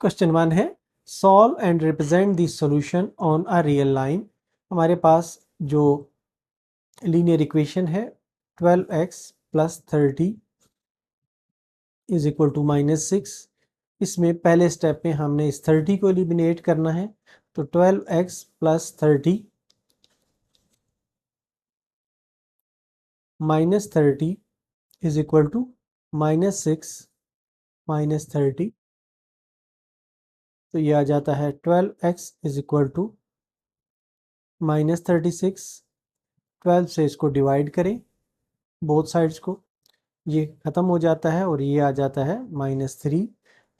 Question 1 है solve and represent the solution on a real line. हमारे पास जो लीनियर इक्वेशन है 12x plus 30 is equal to -6। इसमें पहले स्टेप में हमने इस 30 को एलिमिनेट करना है, तो 12x plus 30 minus 30 is equal to -6 minus 30, तो ये आ जाता है 12x इज इक्वल टू -36। 12 से इसको डिवाइड करें बोथ साइड्स को, ये ख़त्म हो जाता है और ये आ जाता है -3।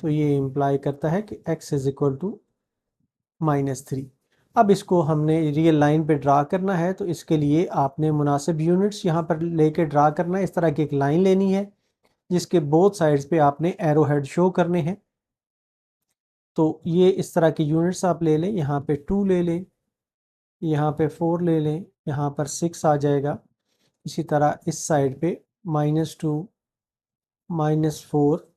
तो ये इम्प्लाई करता है कि x इज इक्वल टू -3। अब इसको हमने रियल लाइन पे ड्रा करना है, तो इसके लिए आपने मुनासिब यूनिट्स यहाँ पर लेके ड्रा करना है। इस तरह की एक लाइन लेनी है जिसके बोथ साइड्स पे आपने एरो हेड शो करने हैं। तो ये इस तरह की यूनिट्स आप ले लें, यहाँ पे 2 ले लें, यहाँ पे 4 ले लें, यहाँ पर 6 आ जाएगा। इसी तरह इस साइड पे -2 -4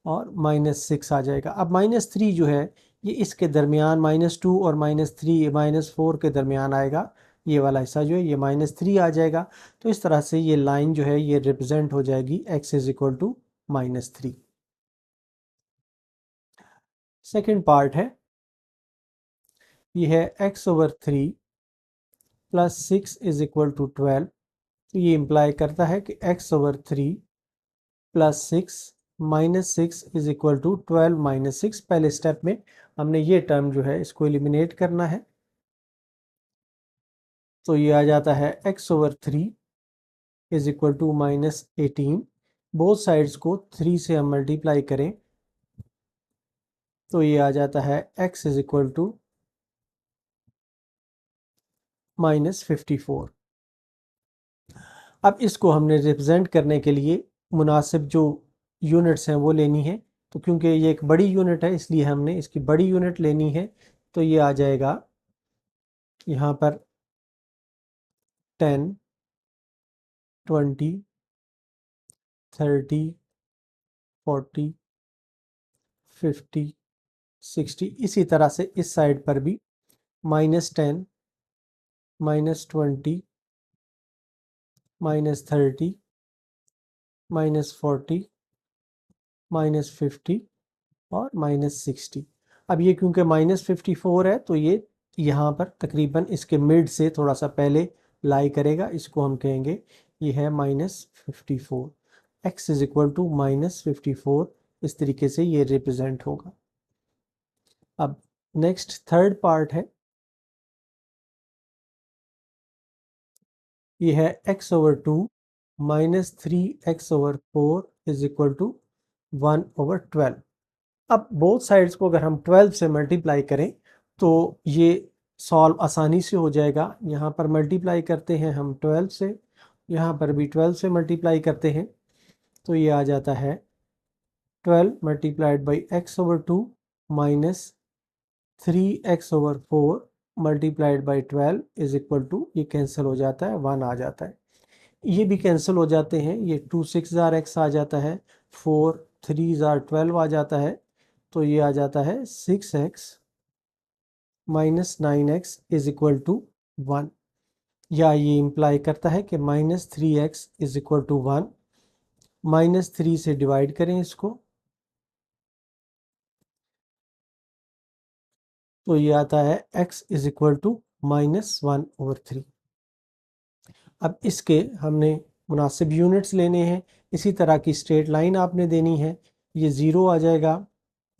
और -6 आ जाएगा। अब -3 जो है ये इसके दरमियान -2 और -3 -4 के दरमियान आएगा। ये वाला हिस्सा जो है ये -3 आ जाएगा। तो इस तरह से ये लाइन जो है ये रिप्रेजेंट हो जाएगी x is equal to -3। Second part है, ये है x/3 plus 6 is equal to 12। तो ये इम्प्लाई करता है कि x/3 plus 6 -6 is equal to 12 -6। पहले स्टेप में हमने ये टर्म जो है इसको एलिमिनेट करना है, तो ये आ जाता है x/3 is equal to -18। Both sides को 3 से हम मल्टीप्लाई करें तो ये आ जाता है x इज इक्वल टू -54। अब इसको हमने रिप्रेजेंट करने के लिए मुनासिब जो यूनिट्स हैं वो लेनी है। तो क्योंकि ये एक बड़ी यूनिट है इसलिए हमने इसकी बड़ी यूनिट लेनी है। तो ये आ जाएगा यहाँ पर 10 20 30 40 50 60। इसी तरह से इस साइड पर भी -10 -20 -30 -40 -50 और -60। अब ये क्योंकि -54 है तो ये यहाँ पर तकरीबन इसके मिड से थोड़ा सा पहले लाई करेगा। इसको हम कहेंगे ये है -54। x is equal to -54। इस तरीके से ये रिप्रेजेंट होगा। अब नेक्स्ट थर्ड पार्ट है, ये है x/2 -3x/4 is equal to 1/12। अब बोथ साइड्स को अगर हम 12 से मल्टीप्लाई करें तो ये सॉल्व आसानी से हो जाएगा। यहाँ पर मल्टीप्लाई करते हैं हम 12 से, यहाँ पर भी 12 से मल्टीप्लाई करते हैं, तो ये आ जाता है 12 multiplied by x/2 minus 3x/4 multiplied by 12 is equal to, ये कैंसिल हो जाता है, 1 आ जाता है। ये भी कैंसिल हो जाते हैं, ये 2 6 x आ जाता है, 4 3 12 आ जाता है। तो ये आ जाता है 6x minus 9x is equal to 1। या ये इम्प्लाई करता है कि -3x इज इक्वल टू 1। -3 से डिवाइड करें इसको, तो ये आता है x इज इक्वल टू -1/3। अब इसके हमने मुनासिब यूनिट्स लेने हैं। इसी तरह की स्ट्रेट लाइन आपने देनी है। ये 0 आ जाएगा,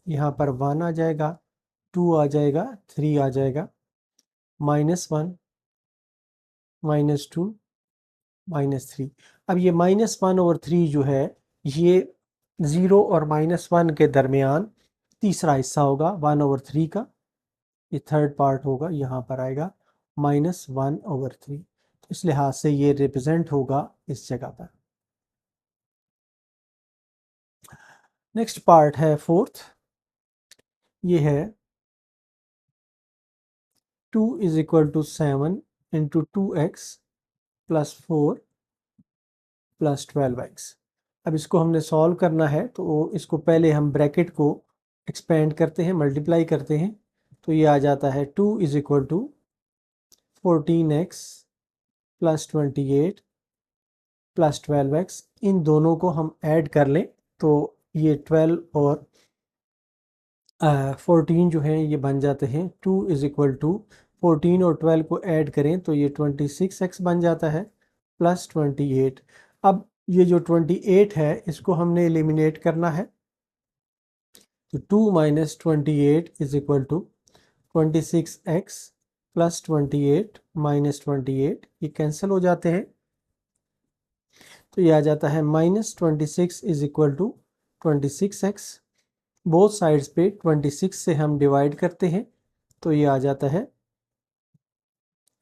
यहाँ पर 1 आ जाएगा, 2 आ जाएगा, 3 आ जाएगा, -1 -2 -3। अब ये -1/3 जो है ये 0 और -1 के दरमियान तीसरा हिस्सा होगा 1/3 का। ये थर्ड पार्ट होगा, यहाँ पर आएगा -1/3। तो इस लिहाज से ये रिप्रेजेंट होगा इस जगह पर। नेक्स्ट पार्ट है फोर्थ, ये है 2 is equal to 7 into 2x plus 4 plus 12x। अब इसको हमने सॉल्व करना है, तो इसको पहले हम ब्रैकेट को एक्सपेंड करते हैं, मल्टीप्लाई करते हैं, तो ये आ जाता है 2 is equal to 14x plus 28 plus 12x। इन दोनों को हम ऐड कर लें तो ये 12 और 14 जो है ये बन जाते हैं 2 इज इक्वल टू 14 और 12 को ऐड करें तो ये 26x बन जाता है प्लस 28। अब ये जो 28 है इसको हमने एलिमिनेट करना है, तो 2 minus 28 is equal to 26x plus 28 minus 28, ये कैंसिल हो जाते हैं, तो ये आ जाता है minus 26 is equal to 26x। Both sides पे 26 से हम डिवाइड करते हैं तो ये आ जाता है,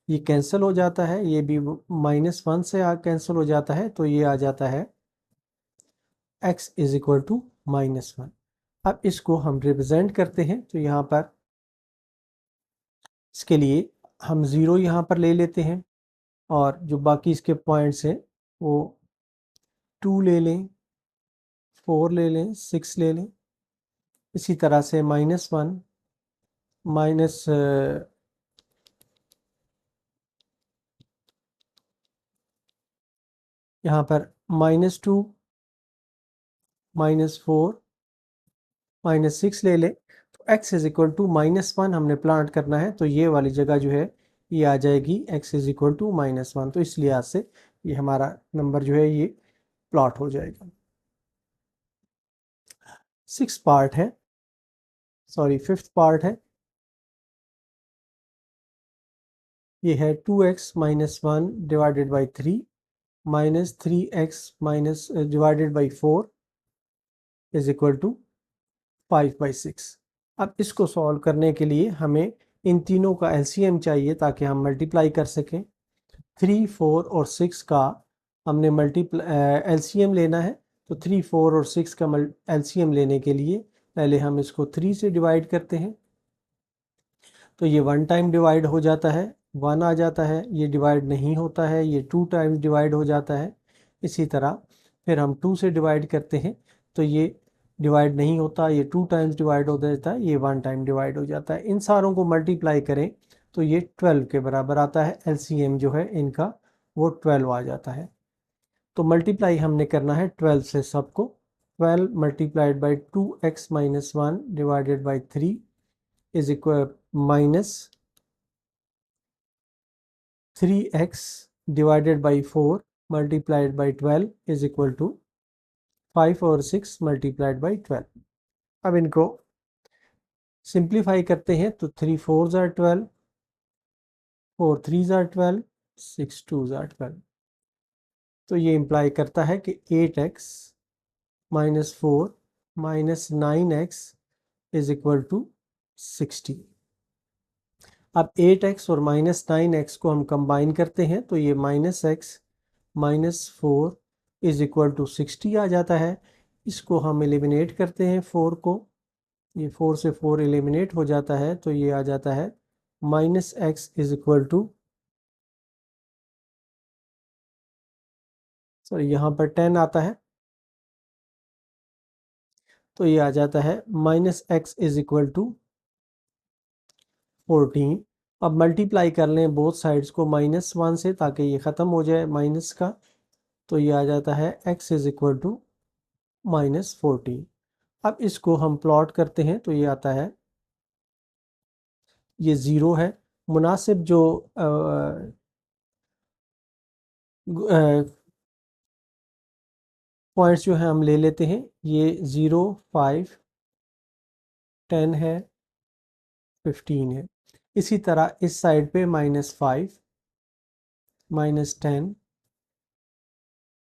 ये कैंसिल हो जाता है, ये भी -1 से कैंसिल हो जाता है, तो ये आ जाता है x इज इक्वल टू -1। अब इसको हम रिप्रेजेंट करते हैं, तो यहाँ पर इसके लिए हम 0 यहाँ पर ले लेते हैं और जो बाकी इसके पॉइंट्स हैं वो 2 ले लें, 4 ले लें, 6 ले लें। इसी तरह से -1 माइनस यहाँ पर -2 -4 -6 ले लें, तो x इज इक्वल टू -1 हमने प्लांट करना है, तो ये वाली जगह जो है ये आ जाएगी x इज इक्वल टू -1। तो इस लिहाज से ये हमारा नंबर जो है ये प्लॉट हो जाएगा। 6th पार्ट है, सॉरी 5th पार्ट है, ये है 2x minus 1 divided by 3 minus 3x minus divided by 4 is equal to 5/6। अब इसको सॉल्व करने के लिए हमें इन तीनों का एलसीएम चाहिए ताकि हम मल्टीप्लाई कर सकें। 3, 4 और 6 का हमने एलसीएम लेना है, तो 3, 4 और 6 का एलसीएम लेने के लिए पहले हम इसको 3 से डिवाइड करते हैं, तो ये 1 टाइम डिवाइड हो जाता है, 1 आ जाता है, ये डिवाइड नहीं होता है, ये 2 टाइम्स डिवाइड हो जाता है। इसी तरह फिर हम 2 से डिवाइड करते हैं, तो ये डिवाइड नहीं होता, ये 2 टाइम्स डिवाइड हो जाता है, ये 1 टाइम डिवाइड हो जाता है। इन सारों को मल्टीप्लाई करें तो ये 12 के बराबर आता है, एलसीएम जो है इनका वो 12 आ जाता है। तो मल्टीप्लाई हमने करना है 12 से सबको, 12 multiplied by 2x minus 1 divided by 3 is equal minus 3x divided by 4 multiplied by 12 is equal to 5 और 6 multiplied by 12। अब इनको सिंप्लीफाई करते हैं तो 3 4s are 12, 4 3s are 12, 6 2s are 12। तो ये इम्प्लाई करता है कि 8x minus 4 minus 9x is equal to 60। अब 8x और माइनस 9x को हम कंबाइन करते हैं तो ये -x minus 4 is equal to 60 आ जाता है। इसको हम एलिमिनेट करते हैं 4 को, ये 4 से 4 एलिमिनेट हो जाता है, तो ये आ जाता है -x is equal to, sorry यहाँ पर 10 आता है, तो ये आ जाता है -x इज इक्वल टू 14। अब मल्टीप्लाई कर लें बोथ साइड्स को -1 से ताकि ये ख़त्म हो जाए माइनस का, तो ये आ जाता है x इज इक्वल टू -14। अब इसको हम प्लॉट करते हैं तो ये आता है, ये 0 है। मुनासिब जो पॉइंट्स जो हैं हम ले लेते हैं, ये 0 5 10 है, 15 है। इसी तरह इस साइड पे -5 -10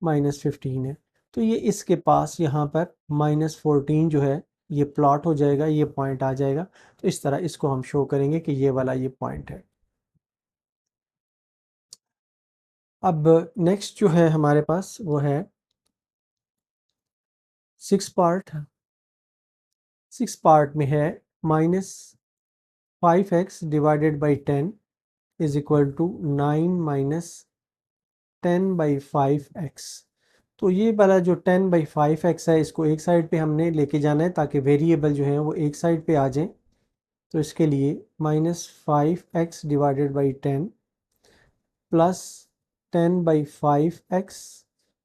-15 है, तो ये इसके पास यहाँ पर -14 जो है ये प्लॉट हो जाएगा, ये पॉइंट आ जाएगा। तो इस तरह इसको हम शो करेंगे कि ये वाला ये पॉइंट है। अब नेक्स्ट जो है हमारे पास वो है 6 पार्ट। 6 पार्ट में है -5x divided by 10 is equal to 9 minus 10/5x। तो ये वाला जो 10/5x है इसको एक साइड पे हमने लेके जाना है ताकि वेरिएबल जो है वो एक साइड पे आ जाए। तो इसके लिए -5x divided by 10 plus 10/5x,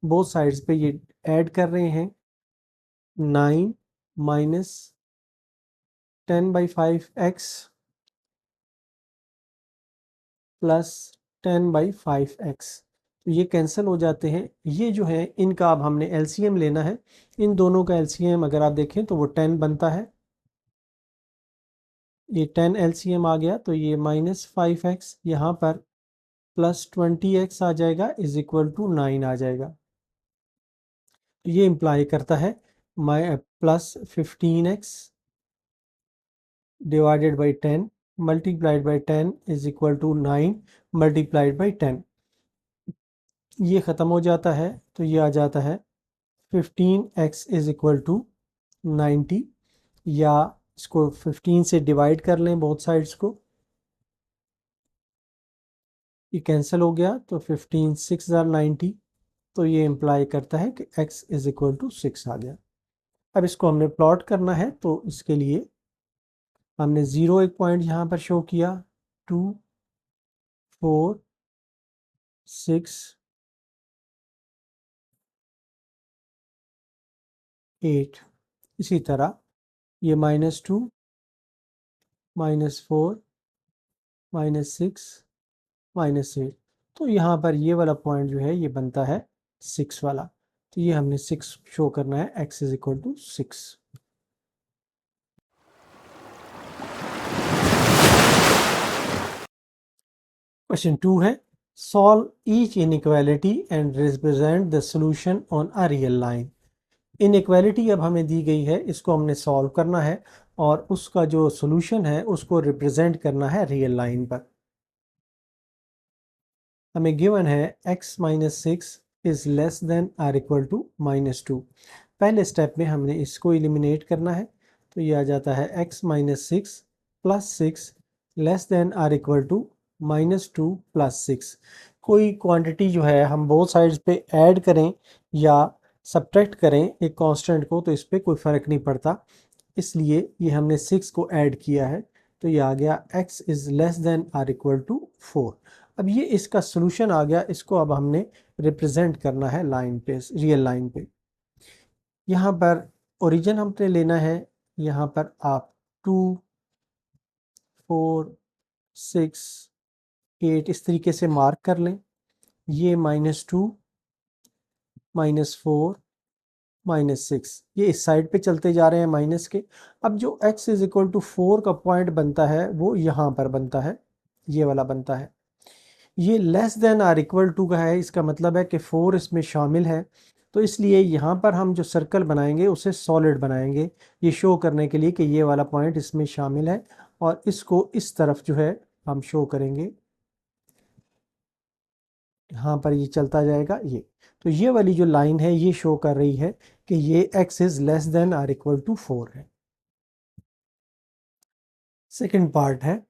both sides पे ये ऐड कर रहे हैं, 9 माइनस 10/5x प्लस 10/5x, तो ये कैंसिल हो जाते हैं। ये जो है इनका अब हमने एलसीएम लेना है। इन दोनों का एलसीएम अगर आप देखें तो वो 10 बनता है। ये 10 एलसीएम आ गया तो ये -5x यहाँ पर प्लस 20x आ जाएगा इज इक्वल टू 9 आ जाएगा। तो ये इम्प्लाई करता है plus 15x divided by 10 multiplied by 10 is equal to 9 multiplied by 10। ये ख़त्म हो जाता है तो ये आ जाता है 15x इज इक्वल टू 90, या इसको 15 से डिवाइड कर लें बोथ साइड्स को, ये कैंसिल हो गया तो 15 6 90, तो ये इम्प्लाई करता है कि x इज इक्वल टू 6 आ गया। अब इसको हमने प्लॉट करना है तो इसके लिए हमने 0 एक पॉइंट यहाँ पर शो किया, 2 4 6 8, इसी तरह ये -2 -4 -6 -8, तो यहाँ पर ये वाला पॉइंट जो है ये बनता है 6 वाला। तो ये हमने 6 शो करना है, x is equal to 6। Question 2 है, solve each inequality and represent the solution on a real line. Inequality अब हमें दी गई है, इसको हमने सॉल्व करना है और उसका जो सॉल्यूशन है उसको रिप्रेजेंट करना है रियल लाइन पर। हमें गिवन है x minus 6 is less than or equal to -2। पहले स्टेप में हमने इसको एलिमिनेट करना है, तो ये आ जाता है x minus 6 plus 6 less than or equal to -2 plus 6। कोई क्वांटिटी जो है हम बोथ साइड्स पे ऐड करें या सब्ट्रैक्ट करें एक कांस्टेंट को, तो इस पर कोई फ़र्क नहीं पड़ता, इसलिए ये हमने 6 को ऐड किया है, तो ये आ गया x is less than or equal to 4। अब ये इसका सोल्यूशन आ गया, इसको अब हमने रिप्रेजेंट करना है लाइन पे, रियल लाइन पे। यहाँ पर ओरिजिन हमने लेना है, यहाँ पर आप 2 4 6 8 इस तरीके से मार्क कर लें। ये -2 -4 -6 ये इस साइड पे चलते जा रहे हैं माइनस के। अब जो x इज इक्वल टू 4 का पॉइंट बनता है वो यहाँ पर बनता है, ये वाला बनता है। ये less than or equal to का है, इसका मतलब है कि 4 इसमें शामिल है, तो इसलिए यहाँ पर हम जो सर्कल बनाएंगे उसे सॉलिड बनाएंगे, ये शो करने के लिए कि ये वाला पॉइंट इसमें शामिल है, और इसको इस तरफ जो है हम शो करेंगे, यहाँ पर ये चलता जाएगा ये। तो ये वाली जो लाइन है ये शो कर रही है कि ये x is less than or equal to 4 है। सेकंड पार्ट है,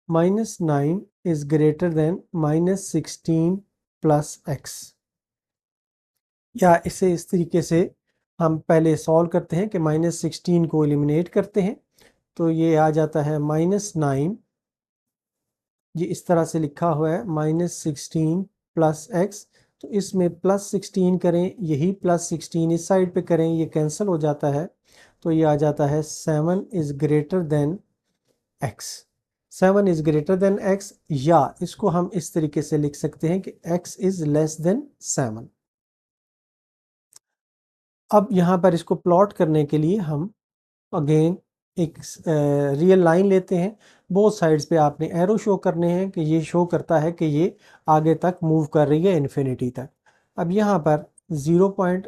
-9 is greater than -16 plus x, या इसे इस तरीके से हम पहले सॉल्व करते हैं कि -16 को एलिमिनेट करते हैं, तो ये आ जाता है -9, ये इस तरह से लिखा हुआ है -16 प्लस x, तो इसमें +16 करें, यही +16 इस साइड पे करें, ये कैंसिल हो जाता है, तो ये आ जाता है 7 is greater then x। 7 is greater then x, या इसको हम इस तरीके से लिख सकते हैं कि x इज़ लेस देन 7। अब यहाँ पर इसको प्लॉट करने के लिए हम अगेन एक रियल लाइन लेते हैं, बोथ साइड्स पे आपने एरो शो करने हैं कि ये शो करता है कि ये आगे तक मूव कर रही है इन्फिनिटी तक। अब यहाँ पर 0 पॉइंट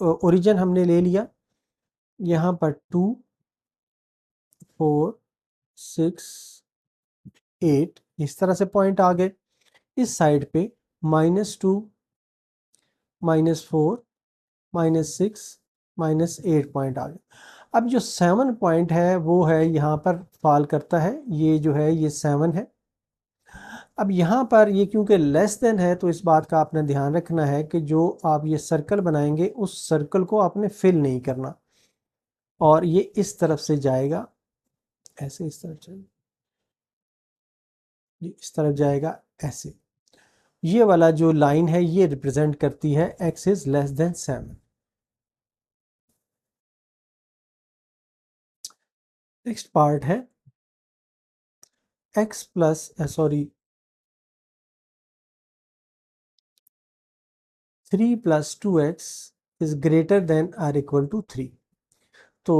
ओरिजिन हमने ले लिया, यहाँ पर 2 4 6 8 इस तरह से पॉइंट आ गए, इस साइड पे -2 -4 -6 -8 पॉइंट आ गए। अब जो 7 पॉइंट है वो है यहाँ पर फॉल करता है, ये जो है ये 7 है। अब यहाँ पर ये क्योंकि लेस देन है तो इस बात का आपने ध्यान रखना है कि जो आप ये सर्कल बनाएंगे उस सर्कल को आपने फिल नहीं करना, और ये इस तरफ से जाएगा, ऐसे इस तरफ जाएगा, ये इस तरफ जाएगा ऐसे। ये वाला जो लाइन है ये रिप्रेजेंट करती है x is less than 7। Next part है x plus 3 plus 2x is greater than or equal to 3। तो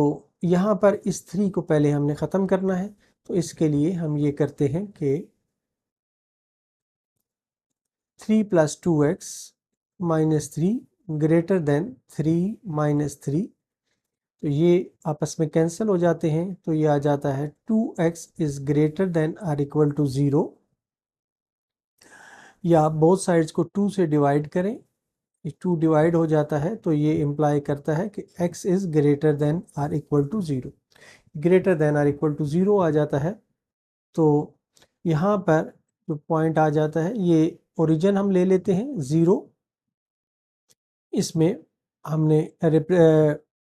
यहाँ पर इस 3 को पहले हमने ख़त्म करना है, तो इसके लिए हम ये करते हैं कि 3 plus 2x minus 3 greater than 3 minus 3, तो ये आपस में कैंसिल हो जाते हैं, तो ये आ जाता है 2x is greater than or equal to 0, या बोथ साइड्स को 2 से डिवाइड करें, 2 डिवाइड हो जाता है, तो ये इम्प्लाई करता है कि x is greater than or equal to 0, greater than or equal to 0 आ जाता है। तो यहाँ पर जो पॉइंट आ जाता है, ये ओरिजिन हम ले लेते हैं 0, इसमें हमने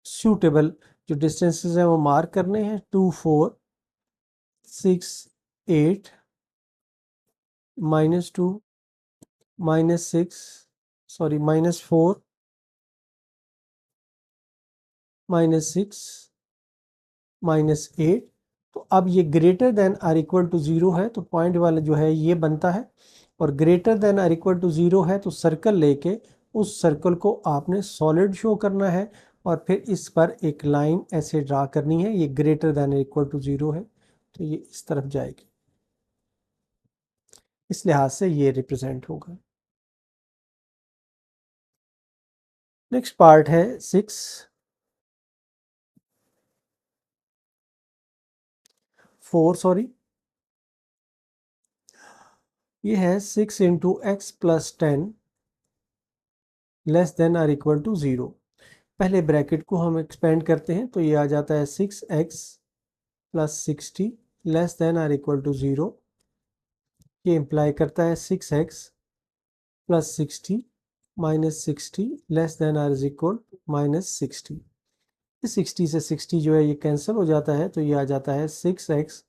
सूटेबल जो डिस्टेंसेस हैं वो मार्क करने हैं, 2 4 6 8 -2 -6 सॉरी -4 -6 -8। तो अब ये greater than or equal to 0 है, तो पॉइंट वाला जो है ये बनता है, और greater than or equal to 0 है तो सर्कल लेके उस सर्कल को आपने सॉलिड शो करना है, और फिर इस पर एक लाइन ऐसे ड्रा करनी है, ये ग्रेटर देन इक्वल टू 0 है तो ये इस तरफ जाएगी, इस लिहाज से ये रिप्रेजेंट होगा। नेक्स्ट पार्ट है 4 सॉरी, ये है 6 into x plus 10 less than or equal to 0। पहले ब्रैकेट को हम एक्सपेंड करते हैं, तो ये आ जाता है 6x plus 60 less than or equal to 0। ये इम्प्लाई करता है 6x plus 60 minus 60 less than or is equal -60। इस 60 से 60 जो है ये कैंसिल हो जाता है, तो ये आ जाता है 6x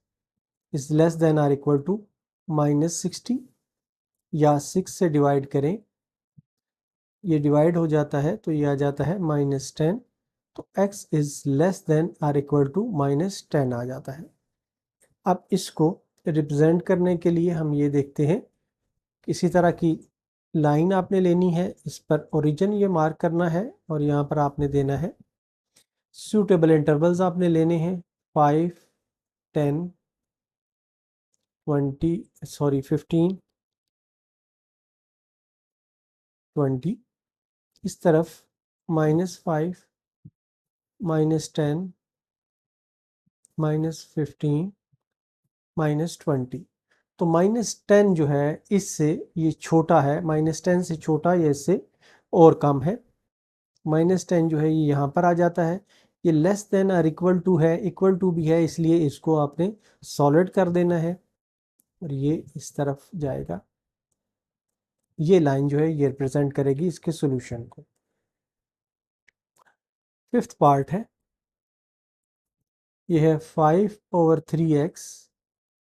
is less than or equal to -60, या 6 से डिवाइड करें, ये डिवाइड हो जाता है, तो ये आ जाता है -10, तो x is less than or equal to -10 आ जाता है। अब इसको रिप्रेजेंट करने के लिए हम ये देखते हैं, किसी तरह की लाइन आपने लेनी है, इस पर ओरिजिन ये मार्क करना है, और यहाँ पर आपने देना है सूटेबल इंटरवल्स आपने लेने हैं 5 10 15 20, इस तरफ -5 -10 -15 -20। तो -10 जो है इससे ये छोटा है, -10 से छोटा या इससे और कम है, -10 जो है ये यहाँ पर आ जाता है, ये लेस देन और इक्वल टू है, इक्वल टू भी है, इसलिए इसको आपने सॉलिड कर देना है, और ये इस तरफ जाएगा। ये लाइन जो है ये रिप्रेजेंट करेगी इसके सॉल्यूशन को। फिफ्थ पार्ट है, ये है 5/3x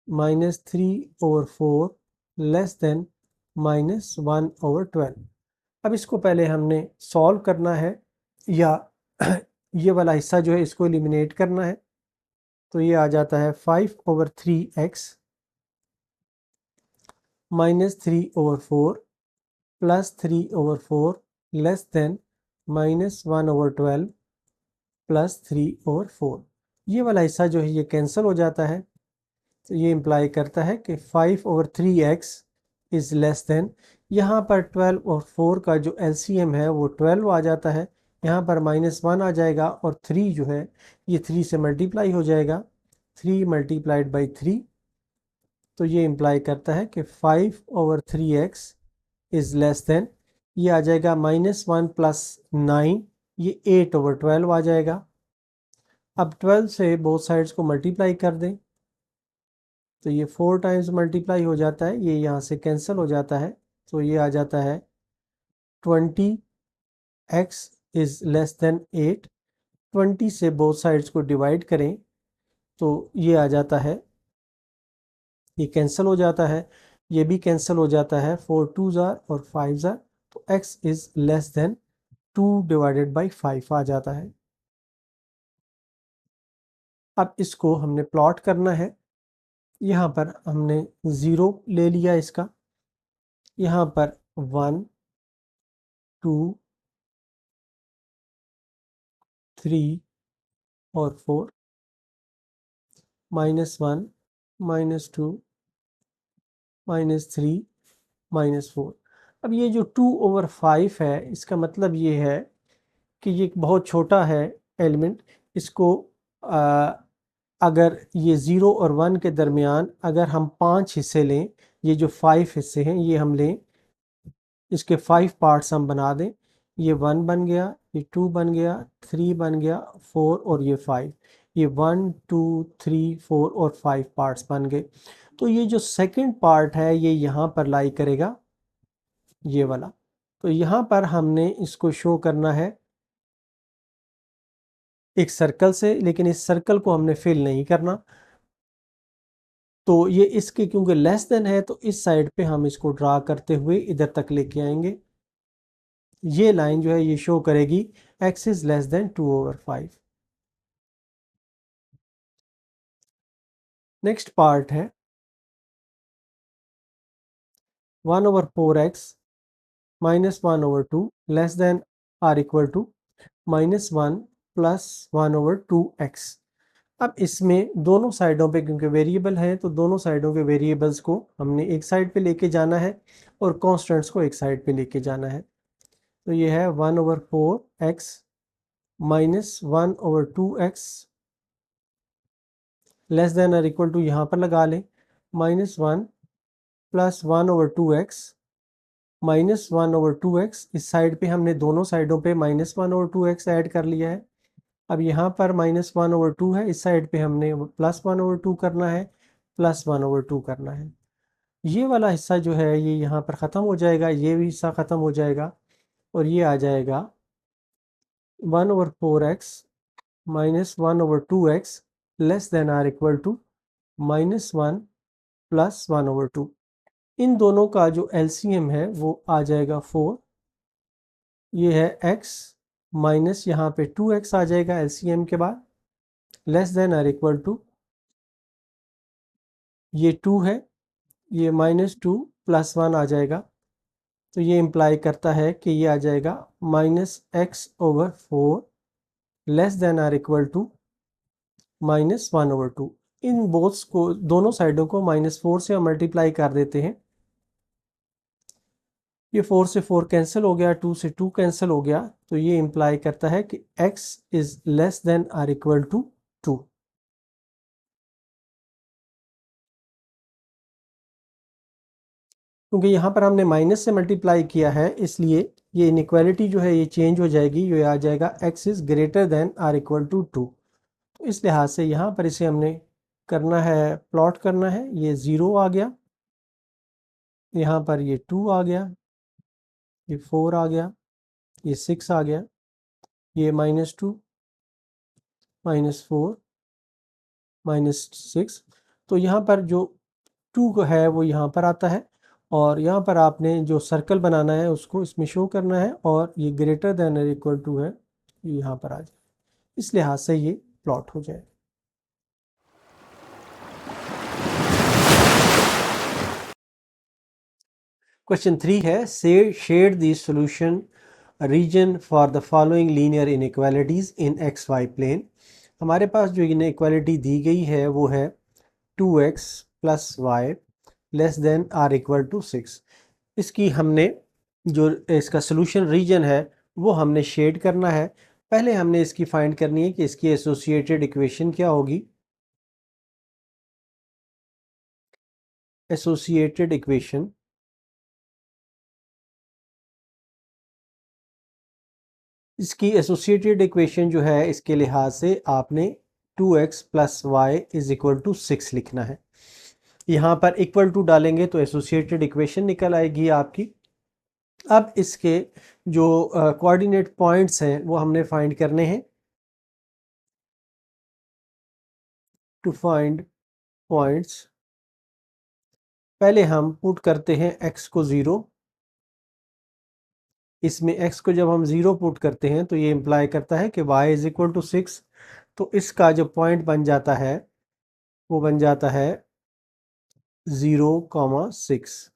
-3/4 लेस देन -1/12। अब इसको पहले हमने सॉल्व करना है, या ये वाला हिस्सा जो है इसको एलिमिनेट करना है, तो ये आ जाता है 5/3x -3/4 plus 3/4 less than -1/12 plus 3/4। ये वाला हिस्सा जो है ये कैंसिल हो जाता है, तो ये इम्प्लाई करता है कि 5/3x इज़ लेस देन, यहाँ पर 12 और 4 का जो LCM है वो 12 आ जाता है, यहाँ पर -1 आ जाएगा, और 3 जो है ये 3 से मल्टीप्लाई हो जाएगा, 3 मल्टीप्लाइड बाई 3, तो ये इम्प्लाई करता है कि 5/3x इज़ लेस देन, ये आ जाएगा -1 प्लस 9, ये 8/12 आ जाएगा। अब 12 से बोथ साइड्स को मल्टीप्लाई कर दें, तो ये 4 टाइम्स मल्टीप्लाई हो जाता है, ये यहाँ से कैंसिल हो जाता है, तो ये आ जाता है 20x इज़ लेस देन 8। 20 से बोथ साइड्स को डिवाइड करें तो ये आ जाता है, ये कैंसिल हो जाता है, ये भी कैंसिल हो जाता है, 4 2 जार और 5 जार, तो x is less then 2 divided by 5 आ जाता है। अब इसको हमने प्लॉट करना है। यहाँ पर हमने 0 ले लिया इसका, यहाँ पर 1 2 3 और 4, -1 -2 -3 -4। अब ये जो 2/5 है, इसका मतलब ये है कि ये बहुत छोटा है एलिमेंट। इसको अगर ये 0 और 1 के दरमियान अगर हम 5 हिस्से लें, ये जो 5 हिस्से हैं ये हम लें, इसके 5 पार्ट्स हम बना दें, ये 1 बन गया, ये 2 बन गया, 3 बन गया, 4 और ये 5, ये 1 2 3 4 और 5 पार्ट्स बन गए। तो ये जो सेकंड पार्ट है ये यहाँ पर लाई करेगा, ये वाला। तो यहाँ पर हमने इसको शो करना है एक सर्कल से, लेकिन इस सर्कल को हमने फिल नहीं करना। तो ये इसके क्योंकि लेस देन है तो इस साइड पे हम इसको ड्रा करते हुए इधर तक लेके आएंगे। ये लाइन जो है ये शो करेगी x is less than 2/5। Next part है 1/4x -1/2 less than or equal to -1 plus 1/2x। अब इसमें दोनों साइडों पे क्योंकि वेरिएबल है तो दोनों साइडों के वेरिएबल्स को हमने एक साइड पे लेके जाना है और कॉन्स्टेंट्स को एक साइड पे लेके जाना है। तो ये है 1/4x -1/2x लेस देन और इक्वल टू यहाँ पर लगा लें, -1 प्लस 1/2x -1/2x। इस साइड पे हमने दोनों साइडों पे -1/2x ऐड कर लिया है। अब यहाँ पर -1/2 है, इस साइड पे हमने +1/2 करना है, +1/2 करना है। ये वाला हिस्सा जो है ये यहाँ पर ख़त्म हो जाएगा, ये भी हिस्सा ख़त्म हो जाएगा और ये आ जाएगा 1/4x -1/2x less than or equal to -1 प्लस 1/2। इन दोनों का जो एलसीएम है वो आ जाएगा 4। ये है x माइनस यहाँ पे 2x आ जाएगा एलसीएम के बाद, less than or equal to ये 2 है, ये -2 प्लस 1 आ जाएगा। तो ये इम्प्लाई करता है कि ये आ जाएगा -x/4 less than or equal to -1/2। इन बोथ्स को दोनों साइडों को -4 से मल्टीप्लाई कर देते हैं। ये 4 से 4 कैंसिल हो गया, 2 से 2 कैंसिल हो गया, तो ये इम्प्लाई करता है कि x is less than or equal to 2। क्योंकि यहाँ पर हमने माइनस से मल्टीप्लाई किया है इसलिए ये इनइक्वालिटी जो है ये चेंज हो जाएगी, ये आ जाएगा x is greater than or equal to 2। तो इस लिहाज से यहाँ पर इसे हमने करना है, प्लॉट करना है। ये 0 आ गया, यहाँ पर ये 2 आ गया, ये 4 आ गया, ये 6 आ गया, ये -2 -4 -6। तो यहाँ पर जो 2 है वो यहाँ पर आता है और यहाँ पर आपने जो सर्कल बनाना है उसको इसमें शो करना है और ये ग्रेटर देन और इक्वल टू है, ये यहाँ पर आ जाए। इस लिहाज से ये प्लॉट हो जाए। क्वेश्चन 3 है shade the solution region for the following linear inequalities in XY plane. हमारे पास जो इनइक्वालिटी दी गई है वो है 2x plus y less than or equal to 6। इसकी हमने जो इसका सोल्यूशन रीजन है वो हमने शेड करना है। पहले हमने इसकी फाइंड करनी है कि इसकी एसोसिएटेड इक्वेशन क्या होगी। एसोसिएटेड इक्वेशन इसकी एसोसिएटेड इक्वेशन जो है इसके लिहाज से आपने 2x plus y is equal to 6 लिखना है। यहाँ पर इक्वल टू डालेंगे तो एसोसिएटेड इक्वेशन निकल आएगी आपकी। अब इसके जो कोऑर्डिनेट पॉइंट्स हैं वो हमने फाइंड करने हैं। टू फाइंड पॉइंट्स, पहले हम पुट करते हैं x को 0। इसमें x को जब हम 0 पुट करते हैं तो ये इंप्लाई करता है कि y इज इक्वल टू 6। तो इसका जो पॉइंट बन जाता है वो बन जाता है 0,6।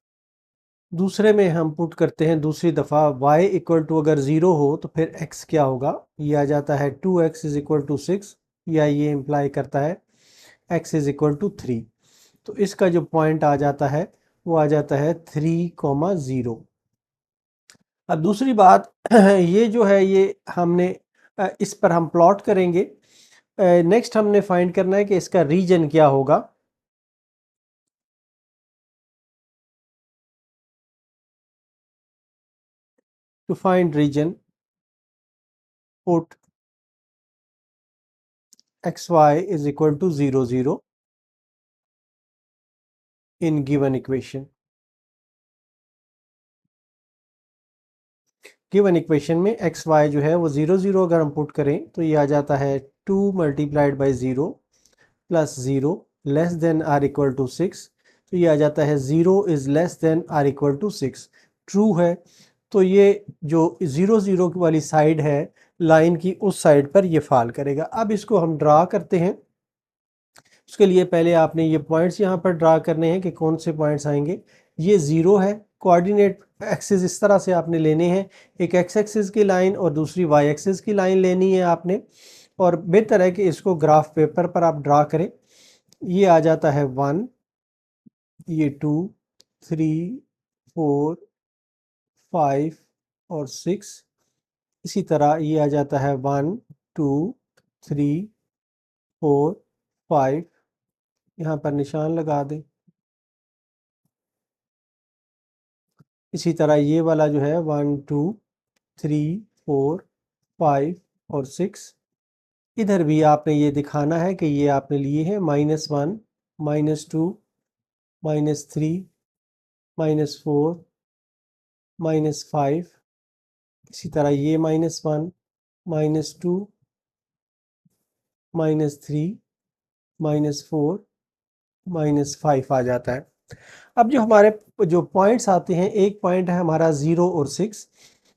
दूसरे में हम पुट करते हैं दूसरी दफ़ा y इक्वल टू अगर 0 हो तो फिर x क्या होगा, ये आ जाता है 2x इज इक्वल टू 6, या ये इंप्लाई करता है x इज इक्वल टू 3। तो इसका जो पॉइंट आ जाता है वो आ जाता है 3,0। अब दूसरी बात ये जो है ये हमने इस पर हम प्लॉट करेंगे। नेक्स्ट हमने फाइंड करना है कि इसका रीजन क्या होगा। To find region put xy is equal to 0 0 in given equation। Given equation में एक्स वाई जो है वो 0 0 अगर हम पुट करें तो ये आ जाता है 2 multiplied by 0 plus 0 less than or equal to 6। तो ये आ जाता है 0 is less than or equal to 6, true है। तो ये जो 0 0 वाली साइड है लाइन की, उस साइड पर ये फॉल करेगा। अब इसको हम ड्रा करते हैं। उसके लिए पहले आपने ये पॉइंट्स यहाँ पर ड्रा करने हैं कि कौन से पॉइंट्स आएंगे। ये 0 है, कोऑर्डिनेट एक्सिस इस तरह से आपने लेने हैं, एक एक्स एक्सिस की लाइन और दूसरी वाई एक्सिस की लाइन लेनी है आपने। और बेहतर है कि इसको ग्राफ पेपर पर आप ड्रा करें। ये आ जाता है 1, ये 2, 3, 4, 5 और 6। इसी तरह ये आ जाता है 1, 2, 3, 4, 5। यहाँ पर निशान लगा दें। इसी तरह ये वाला जो है 1, 2, 3, 4, 5 और 6। इधर भी आपने ये दिखाना है कि ये आपने लिए हैं -1, -2, -3, -4, -5। इसी तरह ये -1, -2, -3, -4, -5 आ जाता है। अब जो हमारे जो पॉइंट्स आते हैं, एक पॉइंट है हमारा 0 और 6।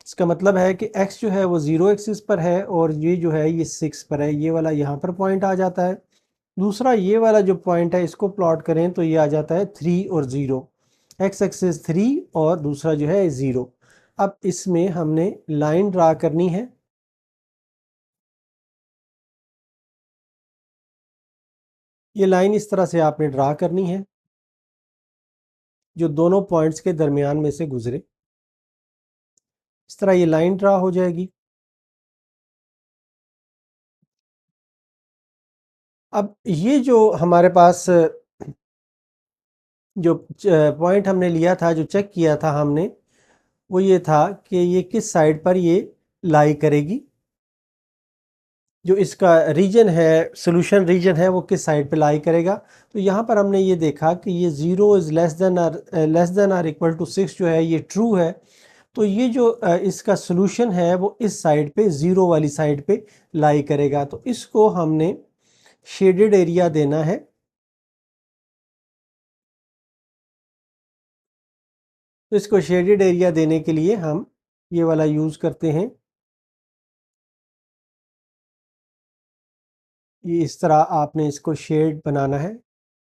इसका मतलब है कि x जो है वो 0 एक्सिस पर है और ये जो है ये 6 पर है। ये वाला यहाँ पर पॉइंट आ जाता है। दूसरा ये वाला जो पॉइंट है इसको प्लॉट करें तो ये आ जाता है 3 और 0, x एक्सिस 3 और दूसरा जो है 0। अब इसमें हमने लाइन ड्रा करनी है। ये लाइन इस तरह से आपने ड्रा करनी है जो दोनों पॉइंट्स के दरमियान में से गुजरे। इस तरह ये लाइन ड्रा हो जाएगी। अब ये जो हमारे पास जो पॉइंट हमने लिया था, जो चेक किया था हमने, वो ये था कि ये किस साइड पर ये लाई करेगी। जो इसका रीजन है, सोल्यूशन रीजन है, वो किस साइड पे लाई करेगा। तो यहाँ पर हमने ये देखा कि ये 0 is less than or equal to 6 जो है ये ट्रू है। तो ये जो इसका सोल्यूशन है वो इस साइड पे 0 वाली साइड पे लाई करेगा। तो इसको हमने शेडेड एरिया देना है। तो इसको शेडेड एरिया देने के लिए हम ये वाला यूज़ करते हैं। ये इस तरह आपने इसको शेड बनाना है।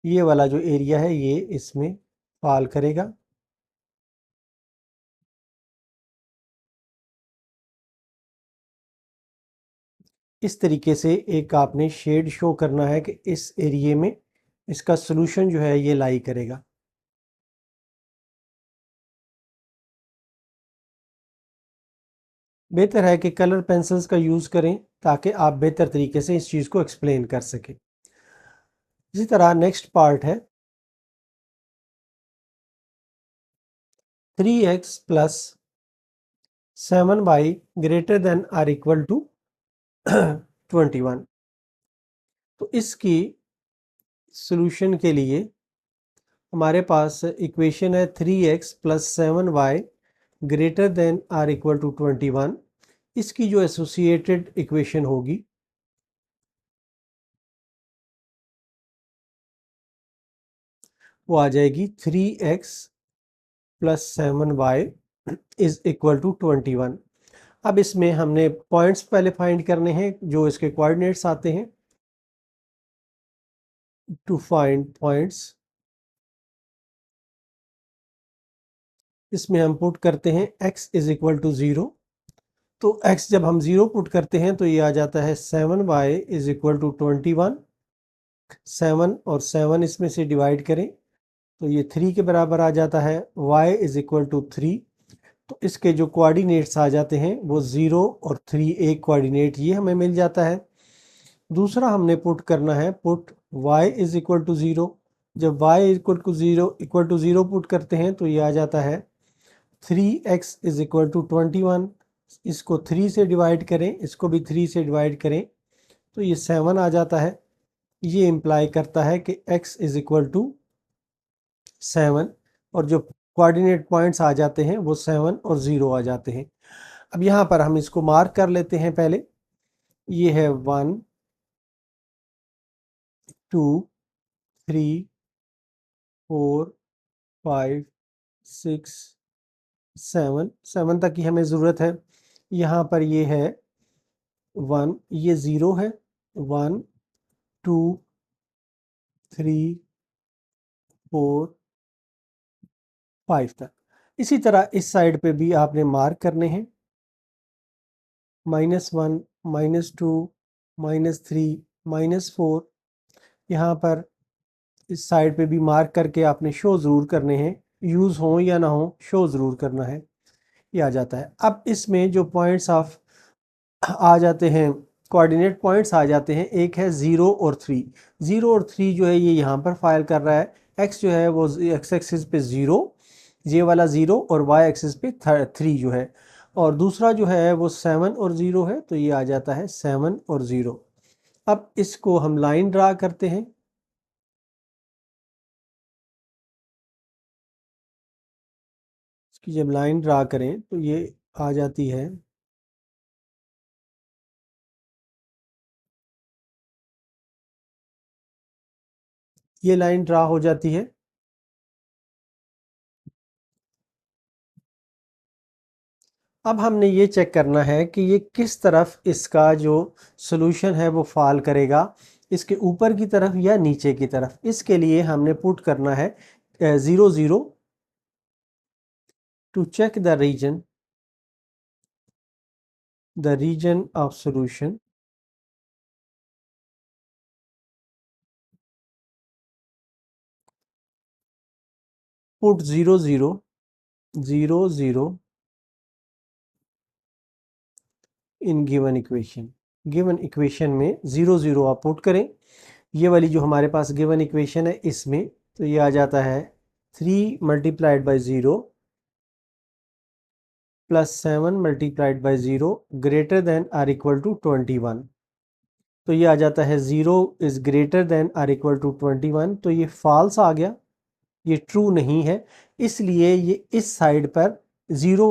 ये वाला जो एरिया है ये इसमें फॉल करेगा। इस तरीके से एक आपने शेड शो करना है कि इस एरिए में इसका सोल्यूशन जो है ये लाई करेगा। बेहतर है कि कलर पेंसिल्स का यूज़ करें ताकि आप बेहतर तरीके से इस चीज़ को एक्सप्लेन कर सकें। इसी तरह नेक्स्ट पार्ट है 3x plus 7y greater than or equal to 21। तो इसकी सॉल्यूशन के लिए हमारे पास इक्वेशन है 3x plus 7y greater than or equal to 21। इसकी जो एसोसिएटेड इक्वेशन होगी वो आ जाएगी 3x plus 7y is equal to 21। अब इसमें हमने पॉइंट्स पहले फाइंड करने हैं जो इसके कोऑर्डिनेट्स आते हैं। टू फाइंड पॉइंट्स इसमें हम पुट करते हैं x इज इक्वल टू 0। तो x जब हम 0 पुट करते हैं तो ये आ जाता है 7y इज इक्वल टू 21। 7 और 7 इसमें से डिवाइड करें तो ये 3 के बराबर आ जाता है। y is equal to 3। तो इसके जो कोऑर्डिनेट्स आ जाते हैं वो 0 और 3, एक कोऑर्डिनेट ये हमें मिल जाता है। दूसरा हमने पुट करना है put y is equal to 0। जब y इक्वल टू 0 पुट करते हैं तो ये आ जाता है 3x इज इक्वल टू 21। इसको 3 से डिवाइड करें, इसको भी 3 से डिवाइड करें तो ये 7 आ जाता है। ये इम्प्लाई करता है कि x इज इक्वल टू 7 और जो कोऑर्डिनेट पॉइंट्स आ जाते हैं वो 7 और 0 आ जाते हैं। अब यहाँ पर हम इसको मार्क कर लेते हैं पहले। ये है 1 2 3 4 5 6 7 तक की हमें ज़रूरत है। यहाँ पर ये है 1, ये 0 है। 1 2 3 4 5 तक। इसी तरह इस साइड पे भी आपने मार्क करने हैं -1 -2 -3 -4। यहाँ पर इस साइड पे भी मार्क करके आपने शो ज़रूर करने हैं, यूज़ हो या ना हो शो ज़रूर करना है। ये आ जाता है। अब इसमें जो पॉइंट्स ऑफ आ जाते हैं, कोऑर्डिनेट पॉइंट्स आ जाते हैं, एक है 0 और 3। 0 और 3 जो है ये यहाँ पर फाइल कर रहा है। x जो है वो x एक्सिस पे 0, ये वाला 0 और y एक्सिस पे 3 जो है। और दूसरा जो है वो 7 और 0 है तो ये आ जाता है 7 और 0। अब इसको हम लाइन ड्रा करते हैं। इसकी जब लाइन ड्रा करें तो ये आ जाती है ये लाइन ड्रा हो जाती है। अब हमने ये चेक करना है कि ये किस तरफ इसका जो सॉल्यूशन है वो फॉल करेगा, इसके ऊपर की तरफ या नीचे की तरफ। इसके लिए हमने पुट करना है 0 0 to check the region of solution. Put 0 0 0 0 in given equation. Given equation में 0 0 आप पुट करें। ये वाली जो हमारे पास गिवन इक्वेशन है इसमें तो ये आ जाता है 3 multiplied by 0 plus 7 multiplied by 0 greater than or equal to 21। तो ये आ जाता है 0 is greater than or equal to 21। तो ये फॉल्स आ गया, ये ट्रू नहीं है। इसलिए ये इस साइड पर 0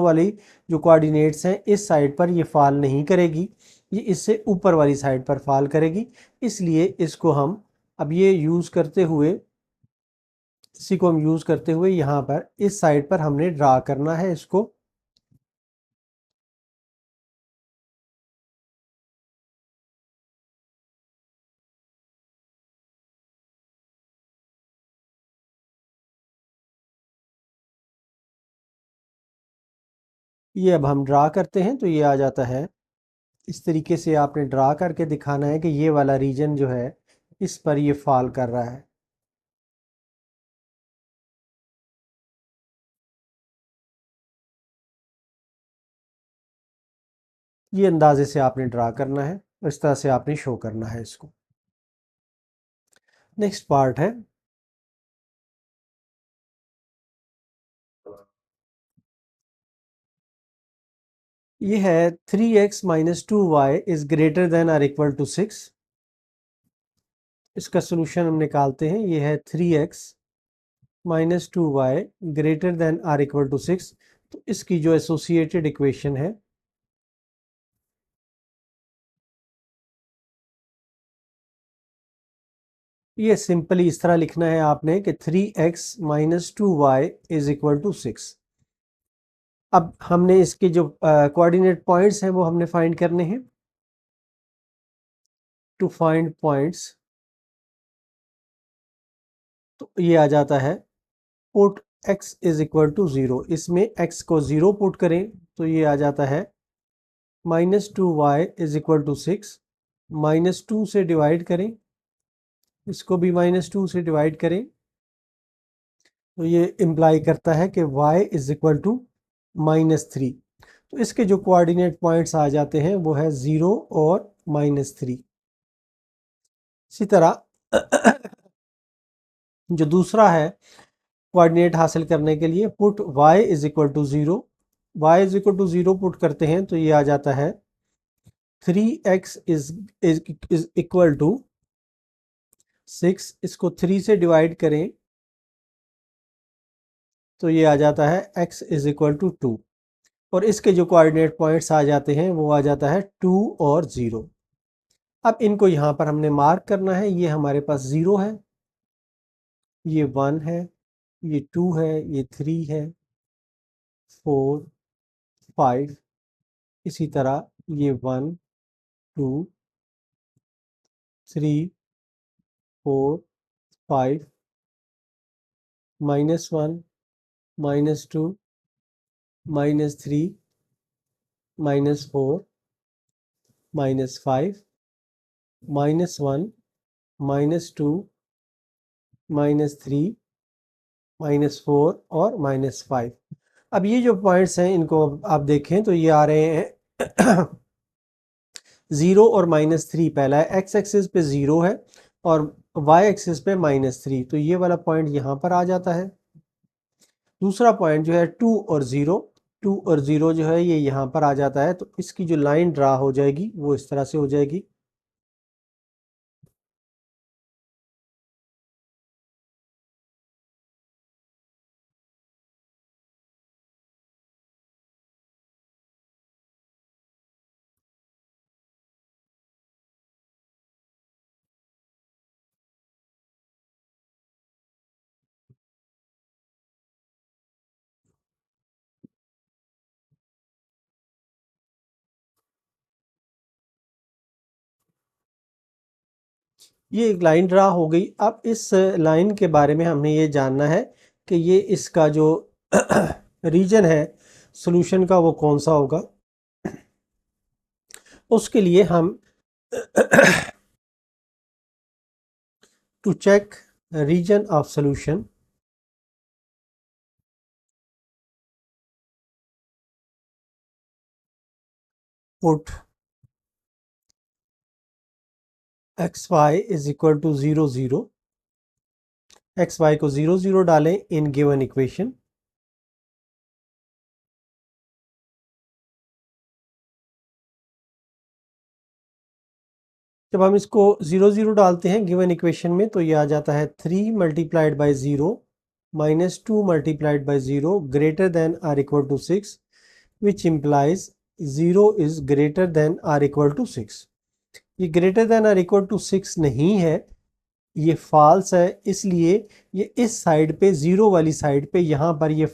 वाली जो कोऑर्डिनेट्स हैं इस साइड पर ये फॉल नहीं करेगी, ये इससे ऊपर वाली साइड पर फॉल करेगी। इसलिए इसको हम अब ये यूज़ करते हुए इसी को हम यूज़ करते हुए यहाँ पर इस साइड पर हमने ड्रा करना है इसको। ये अब हम ड्रा करते हैं तो ये आ जाता है। इस तरीके से आपने ड्रा करके दिखाना है कि ये वाला रीजन जो है इस पर ये फॉल कर रहा है। ये अंदाजे से आपने ड्रा करना है, इस तरह से आपने शो करना है इसको। नेक्स्ट पार्ट है ये है 3x minus 2y is greater than or equal to 6। इसका सोल्यूशन हम निकालते हैं। ये है 3x minus 2y greater than or equal to 6। तो इसकी जो एसोसिएटेड इक्वेशन है ये सिंपली इस तरह लिखना है आपने कि 3x minus 2y is equal to 6। अब हमने इसके जो कोऑर्डिनेट पॉइंट्स हैं वो हमने फाइंड करने हैं। टू फाइंड पॉइंट्स तो ये आ जाता है put x is equal to 0। इसमें x को 0 पुट करें तो ये आ जाता है minus 2y is equal to 6। Minus 2 से डिवाइड करें, इसको भी माइनस 2 से डिवाइड करें तो ये इम्प्लाई करता है कि y इज इक्वल टू -3। तो इसके जो कोऑर्डिनेट पॉइंट्स आ जाते हैं वो है 0 और -3। इसी तरह जो दूसरा है कोऑर्डिनेट हासिल करने के लिए put y is equal to 0। y is equal to 0 put करते हैं तो ये आ जाता है 3x इज इक्वल टू 6। इसको 3 से डिवाइड करें तो ये आ जाता है x इज इक्वल टू 2। और इसके जो कोऑर्डिनेट पॉइंट्स आ जाते हैं वो आ जाता है 2 और 0। अब इनको यहाँ पर हमने मार्क करना है। ये हमारे पास 0 है, ये 1 है, ये 2 है, ये 3 है, 4 5। इसी तरह ये 1 2 3 4 5 -1 -2 -3 -4 -5 -1 -2 -3 -4 और -5। अब ये जो पॉइंट्स हैं इनको आप देखें तो ये आ रहे हैं 0 और -3। पहला है x एक्सिस पे 0 है और y एक्सिस पे -3, तो ये वाला पॉइंट यहाँ पर आ जाता है। दूसरा पॉइंट जो है 2 और 0, 2 और 0 जो है ये यहाँ पर आ जाता है। तो इसकी जो लाइन ड्रा हो जाएगी वो इस तरह से हो जाएगी। ये एक लाइन ड्रा हो गई। अब इस लाइन के बारे में हमने ये जानना है कि ये इसका जो रीजन है सॉल्यूशन का वो कौन सा होगा। उसके लिए हम to check region of solution put x y is equal to 0 0। X y को 0 0 डालें इन गिवन इक्वेशन। जब हम इसको 0 0 डालते हैं गिवन इक्वेशन में तो ये आ जाता है 3 multiplied by 0 -2 multiplied by 0 greater than or equal to 6, which implies 0 is greater than or equal to 6। ये greater than or equal to 6 नहीं है, ये फॉल्स है। इसलिए ये इस साइड पे 0 वाली साइड पे यहाँ पर ये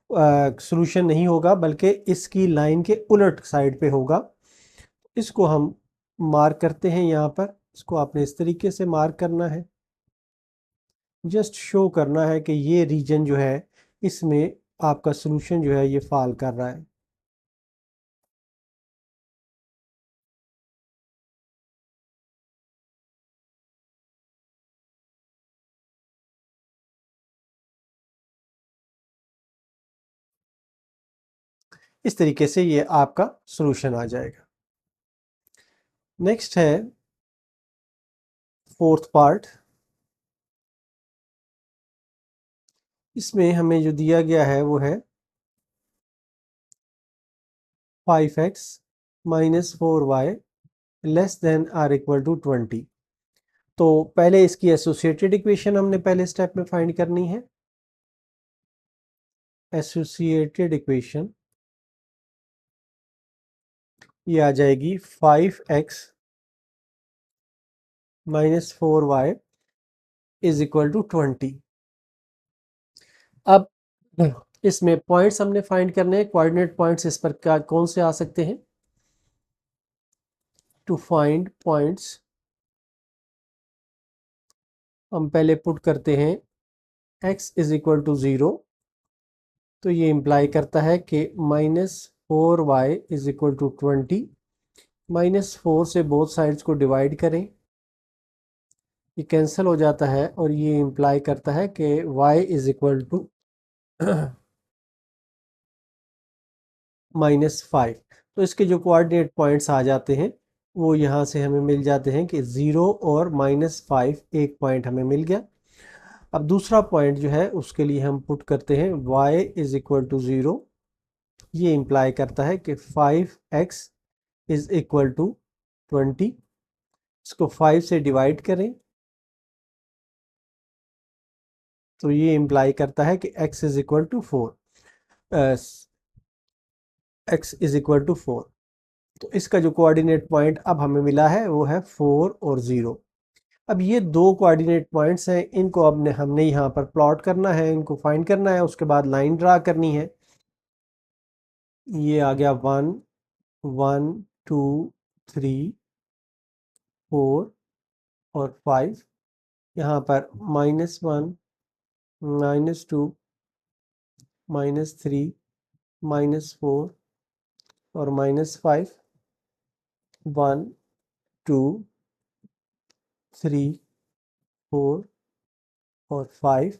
सॉल्यूशन नहीं होगा बल्कि इसकी लाइन के उलट साइड पे होगा। इसको हम मार्क करते हैं यहाँ पर। इसको आपने इस तरीके से मार्क करना है, जस्ट शो करना है कि ये रीजन जो है इसमें आपका सॉल्यूशन जो है ये फॉल कर रहा है। इस तरीके से ये आपका सॉल्यूशन आ जाएगा। नेक्स्ट है फोर्थ पार्ट। इसमें हमें जो दिया गया है वो है 5x - 4y less than or equal to 20। तो पहले इसकी एसोसिएटेड इक्वेशन हमने पहले स्टेप में फाइंड करनी है। एसोसिएटेड इक्वेशन ये आ जाएगी 5x minus 4y is equal to 20। अब इसमें पॉइंट्स हमने फाइंड करने हैं, कोऑर्डिनेट पॉइंट्स इस पर क्या कौन से आ सकते हैं। टू फाइंड पॉइंट्स हम पहले पुट करते हैं x इज इक्वल टू 0, तो ये इम्प्लाई करता है कि -4y इज इक्वल टू 20। -4 से बोथ साइड्स को डिवाइड करें, ये कैंसिल हो जाता है और ये इम्प्लाई करता है कि y इज इक्वल टू -5। तो इसके जो कोऑर्डिनेट पॉइंट्स आ जाते हैं वो यहाँ से हमें मिल जाते हैं कि 0 और -5 एक पॉइंट हमें मिल गया। अब दूसरा पॉइंट जो है उसके लिए हम पुट करते हैं y इज इक्वल टू 0, ये इम्प्लाई करता है कि 5x इज इक्वल टू 20। इसको 5 से डिवाइड करें तो ये इम्प्लाई करता है कि x is equal to 4, x is equal to 4। तो इसका जो कोऑर्डिनेट पॉइंट अब हमें मिला है वो है 4 और 0। अब ये दो कोऑर्डिनेट पॉइंट्स हैं, इनको अब हमने यहाँ पर प्लॉट करना है, इनको फाइंड करना है, उसके बाद लाइन ड्रा करनी है। ये आ गया 1 1 2 3 4 और 5। यहाँ पर -1 -2 -3 -4 और -5, 1 2 3 4 और 5।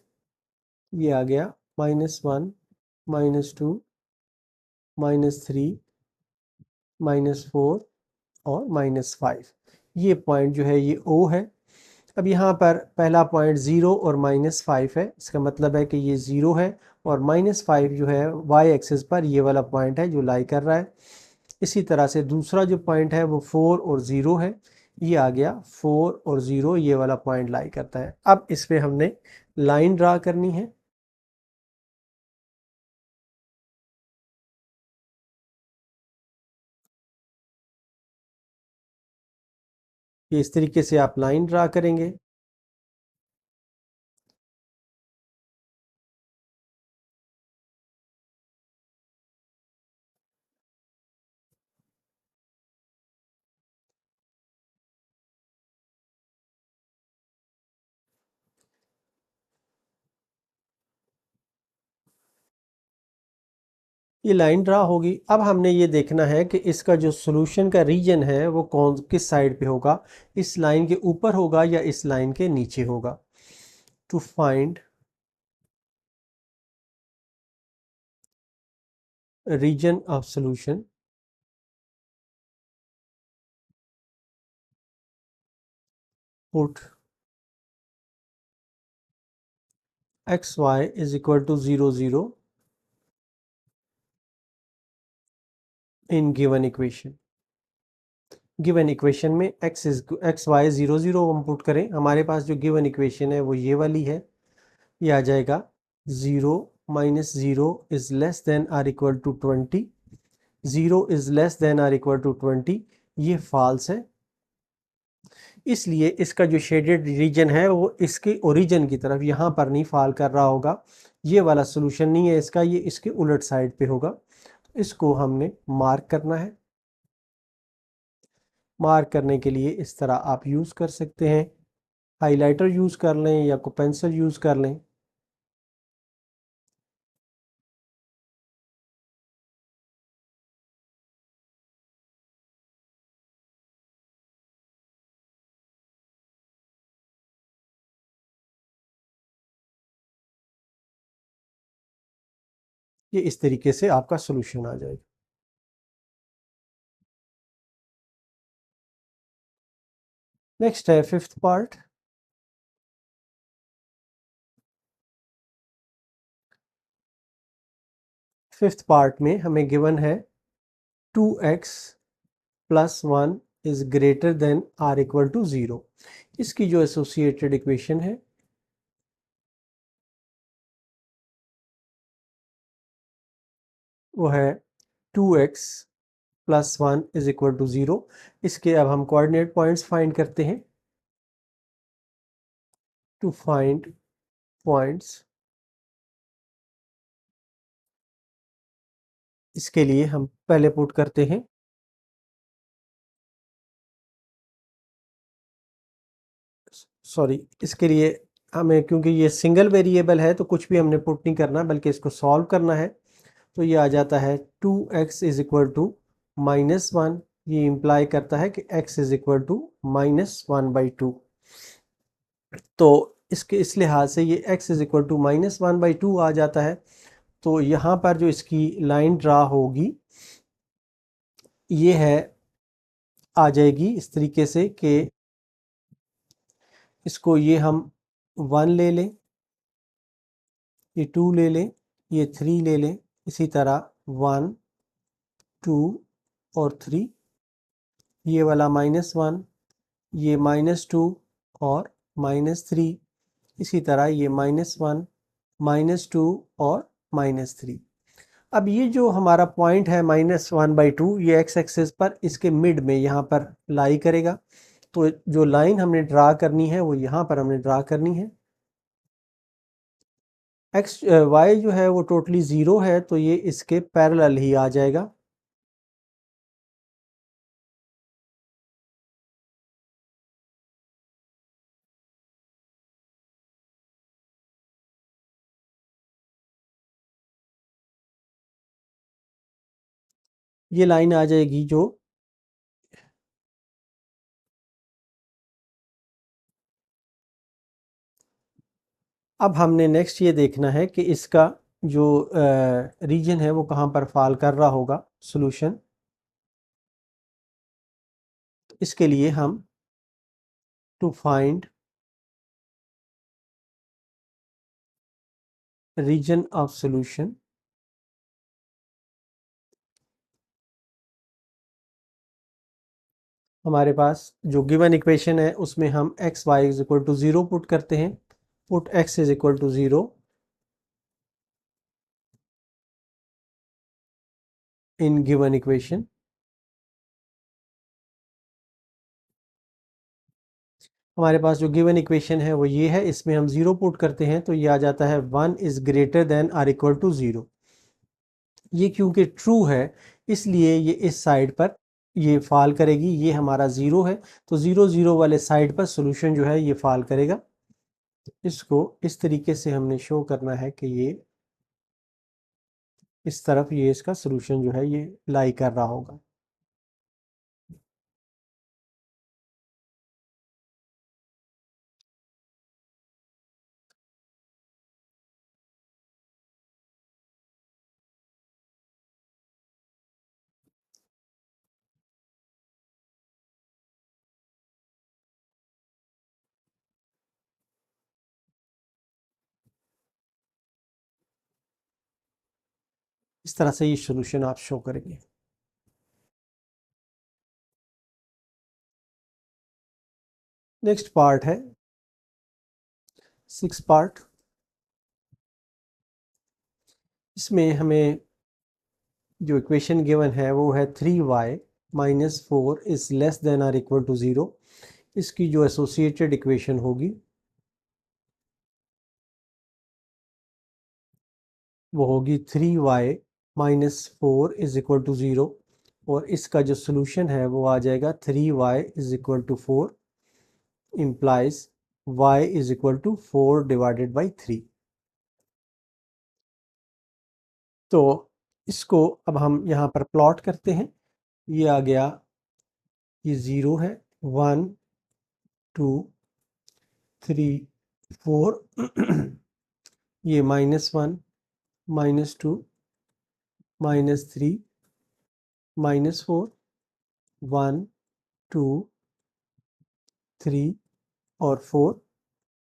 ये आ गया -1 -2 -3 -4 और -5। ये पॉइंट जो है ये O है। अब यहाँ पर पहला पॉइंट 0 और -5 है, इसका मतलब है कि ये 0 है और -5 जो है y एक्सिस पर ये वाला पॉइंट है जो लाई कर रहा है। इसी तरह से दूसरा जो पॉइंट है वो 4 और 0 है, ये आ गया 4 और 0, ये वाला पॉइंट लाई करता है। अब इस पे हमने लाइन ड्रा करनी है। ये इस तरीके से आप लाइन ड्रा करेंगे। ये लाइन ड्रा होगी। अब हमने ये देखना है कि इसका जो सॉल्यूशन का रीजन है वो कौन किस साइड पे होगा, इस लाइन के ऊपर होगा या इस लाइन के नीचे होगा। To find region of solution, put xy is equal to 0 0 in given equation। Given equation में एक्स वाई 0 0 हम पुट करें, हमारे पास जो गिवन इक्वेशन है वो ये वाली है। ये आ जाएगा 0 -0 is less than or equal to 20, 0 is less than or equal to 20, ये फॉल्स है। इसलिए इसका जो शेडेड रीजन है वो इसके ओरिजिन की तरफ यहाँ पर नहीं फॉल कर रहा होगा, ये वाला सोल्यूशन नहीं है इसका, ये इसके उलट साइड पे होगा। इसको हमने मार्क करना है। मार्क करने के लिए इस तरह आप यूज़ कर सकते हैं, हाइलाइटर यूज़ कर लें या कोई पेंसिल यूज़ कर लें। ये इस तरीके से आपका सोल्यूशन आ जाएगा। नेक्स्ट है फिफ्थ पार्ट। फिफ्थ पार्ट में हमें गिवन है 2x + 1 is greater than or equal to 0। इसकी जो एसोसिएटेड इक्वेशन है वो है 2x plus 1 is equal to 0। इसके अब हम कोऑर्डिनेट पॉइंट्स फाइंड करते हैं। टू फाइंड पॉइंट्स, इसके लिए हम पहले पुट करते हैं सॉरी, इसके लिए हमें, क्योंकि ये सिंगल वेरिएबल है तो कुछ भी हमने पुट नहीं करना बल्कि इसको सॉल्व करना है। तो ये आ जाता है 2x इज इक्वल टू -1। ये इम्प्लाई करता है कि x इज इक्वल टू -1/2। तो इसके इस लिहाज से ये x इज इक्वल टू -1/2 आ जाता है। तो यहाँ पर जो इसकी लाइन ड्रा होगी ये है, आ जाएगी इस तरीके से कि इसको ये हम 1 ले लें, ये 2 ले लें, ये 3 ले लें, इसी तरह 1 2 और 3, ये वाला -1, ये -2 और -3, इसी तरह ये -1 -2 और -3। अब ये जो हमारा पॉइंट है -1/2, ये एक्स एक्सिस पर इसके मिड में यहाँ पर लाई करेगा। तो जो लाइन हमने ड्रा करनी है वो यहाँ पर हमने ड्रा करनी है। एक्स वाई जो है वो टोटली 0 है तो ये इसके पैरेलल ही आ जाएगा। ये लाइन आ जाएगी जो अब हमने नेक्स्ट ये देखना है कि इसका जो रीजन है वो कहाँ पर फॉल कर रहा होगा सॉल्यूशन। इसके लिए हम to find region of solution, हमारे पास जो गिवन इक्वेशन है उसमें हम x y is equal to 0 put करते हैं। Put x is equal to 0 in given equation. हमारे पास जो गिवन इक्वेशन है वो ये है, इसमें हम 0 पुट करते हैं तो ये आ जाता है 1 is greater than or equal to 0। ये क्योंकि ट्रू है इसलिए ये इस साइड पर ये फॉल करेगी। ये हमारा 0 है तो 0 0 वाले साइड पर सॉल्यूशन जो है ये फॉल करेगा। इसको इस तरीके से हमने शो करना है कि ये इस तरफ ये इसका सॉल्यूशन जो है ये लाई कर रहा होगा। इस तरह से ये सॉल्यूशन आप शो करेंगे। नेक्स्ट पार्ट है 6 पार्ट। इसमें हमें जो इक्वेशन गिवन है वो है 3y minus 4 is less than or equal to 0। इसकी जो एसोसिएटेड इक्वेशन होगी वो होगी 3y minus 4 is equal to 0 और इसका जो सोल्यूशन है वो आ जाएगा 3y is equal to 4 implies y is equal to 4 divided by 3। तो इसको अब हम यहाँ पर प्लॉट करते हैं। ये आ गया, ये 0 है, 1 2 3 4 ये -1 -2 -3 -4 1 2 3 और 4।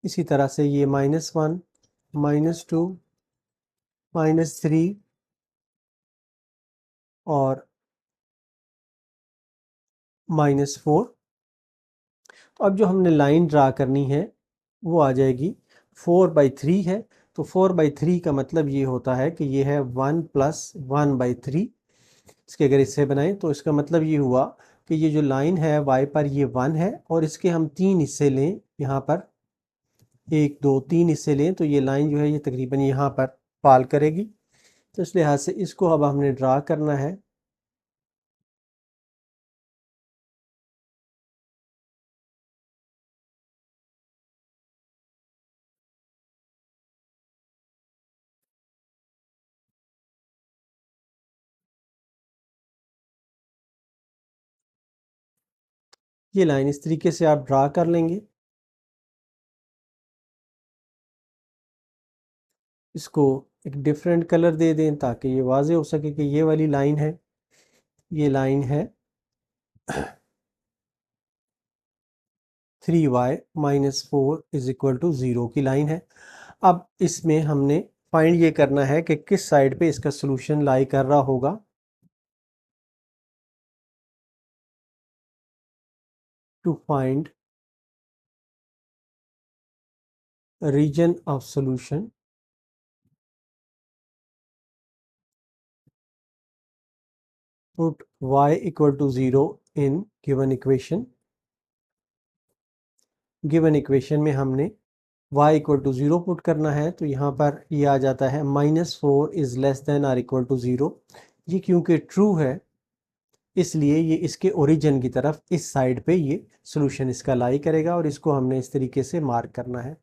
इसी तरह से ये -1 -2 -3 और -4। तो अब जो हमने लाइन ड्रा करनी है वो आ जाएगी 4/3 है, तो 4/3 का मतलब ये होता है कि ये है 1 + 1/3। इसके अगर इससे बनाएं तो इसका मतलब ये हुआ कि ये जो लाइन है y पर ये 1 है और इसके हम 3 हिस्से लें, यहाँ पर 1 2 3 हिस्से लें तो ये लाइन जो है ये तकरीबन यहाँ पर पाल करेगी। तो इस लिहाज से इसको अब हमने ड्रा करना है। ये लाइन इस तरीके से आप ड्रा कर लेंगे। इसको एक डिफरेंट कलर दे दें ताकि ये वाज़ेह हो सके कि ये वाली लाइन है, ये लाइन है 3y - 4 = 0 की लाइन है। अब इसमें हमने फाइंड ये करना है कि किस साइड पे इसका सोल्यूशन लाई कर रहा होगा। To find region of solution, put y = 0 in given equation. Given equation में हमने y = 0 पुट करना है, तो यहाँ पर ये आ जाता है -4 is less than or equal to 0। ये क्योंकि ट्रू है इसलिए ये इसके ओरिजिन की तरफ इस साइड पे ये सोल्यूशन इसका लाई करेगा और इसको हमने इस तरीके से मार्क करना है।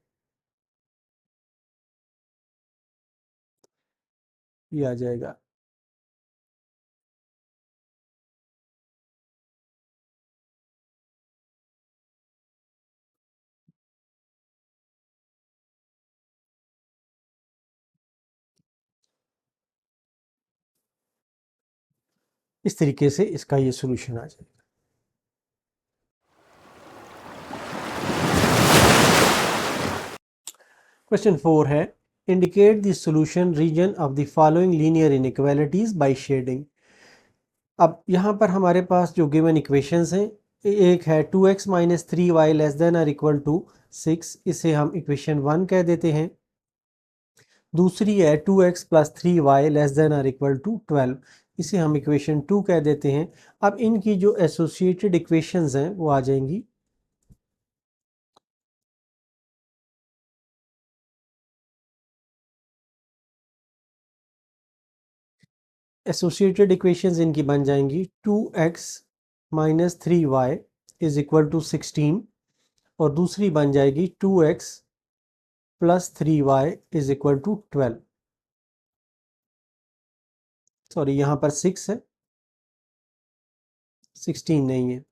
ये आ जाएगा। इस तरीके से इसका ये सोल्यूशन आ जाएगा। क्वेश्चन 4 है, indicate the solution region of the following linear inequalities by shading. अब यहाँ पर हमारे पास जो गिवन इक्वेशंस हैं, एक है 2x - 3y less than or equal to 6, इसे हम इक्वेशन 1 कह देते हैं। दूसरी है 2x + 3y less than or equal to 12, इसे हम इक्वेशन 2 कह देते हैं। अब इनकी जो एसोसिएटेड इक्वेशंस हैं वो आ जाएंगी। एसोसिएटेड इक्वेशंस इनकी बन जाएंगी 2x - 3y = 16 और दूसरी बन जाएगी 2x + 3y = 12। सॉरी, यहाँ पर 6 है, 16 नहीं है।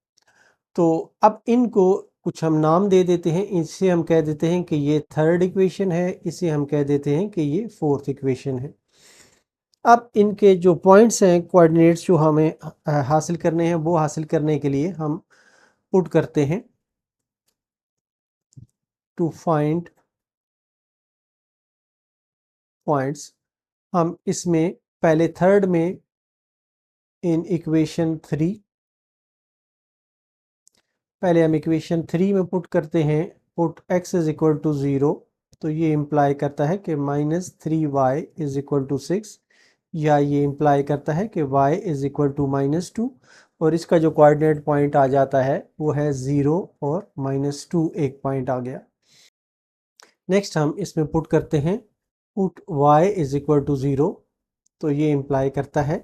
तो अब इनको कुछ हम नाम दे देते हैं। इसे हम कह देते हैं कि ये थर्ड इक्वेशन है, इसे हम कह देते हैं कि ये फोर्थ इक्वेशन है। अब इनके जो पॉइंट्स हैं, कोऑर्डिनेट्स जो हमें हासिल करने हैं, वो हासिल करने के लिए हम पुट करते हैं टू फाइंड पॉइंट्स। हम इसमें पहले थर्ड में इन इक्वेशन 3, पहले हम इक्वेशन 3 में पुट करते हैं पुट x = 0, तो ये इम्प्लाई करता है कि -3y = 6, या ये इम्प्लाई करता है कि y = -2, और इसका जो कोऑर्डिनेट पॉइंट आ जाता है वो है 0 और -2, एक पॉइंट आ गया। नेक्स्ट हम इसमें पुट करते हैं पुट y = 0, तो ये इम्प्लाई करता है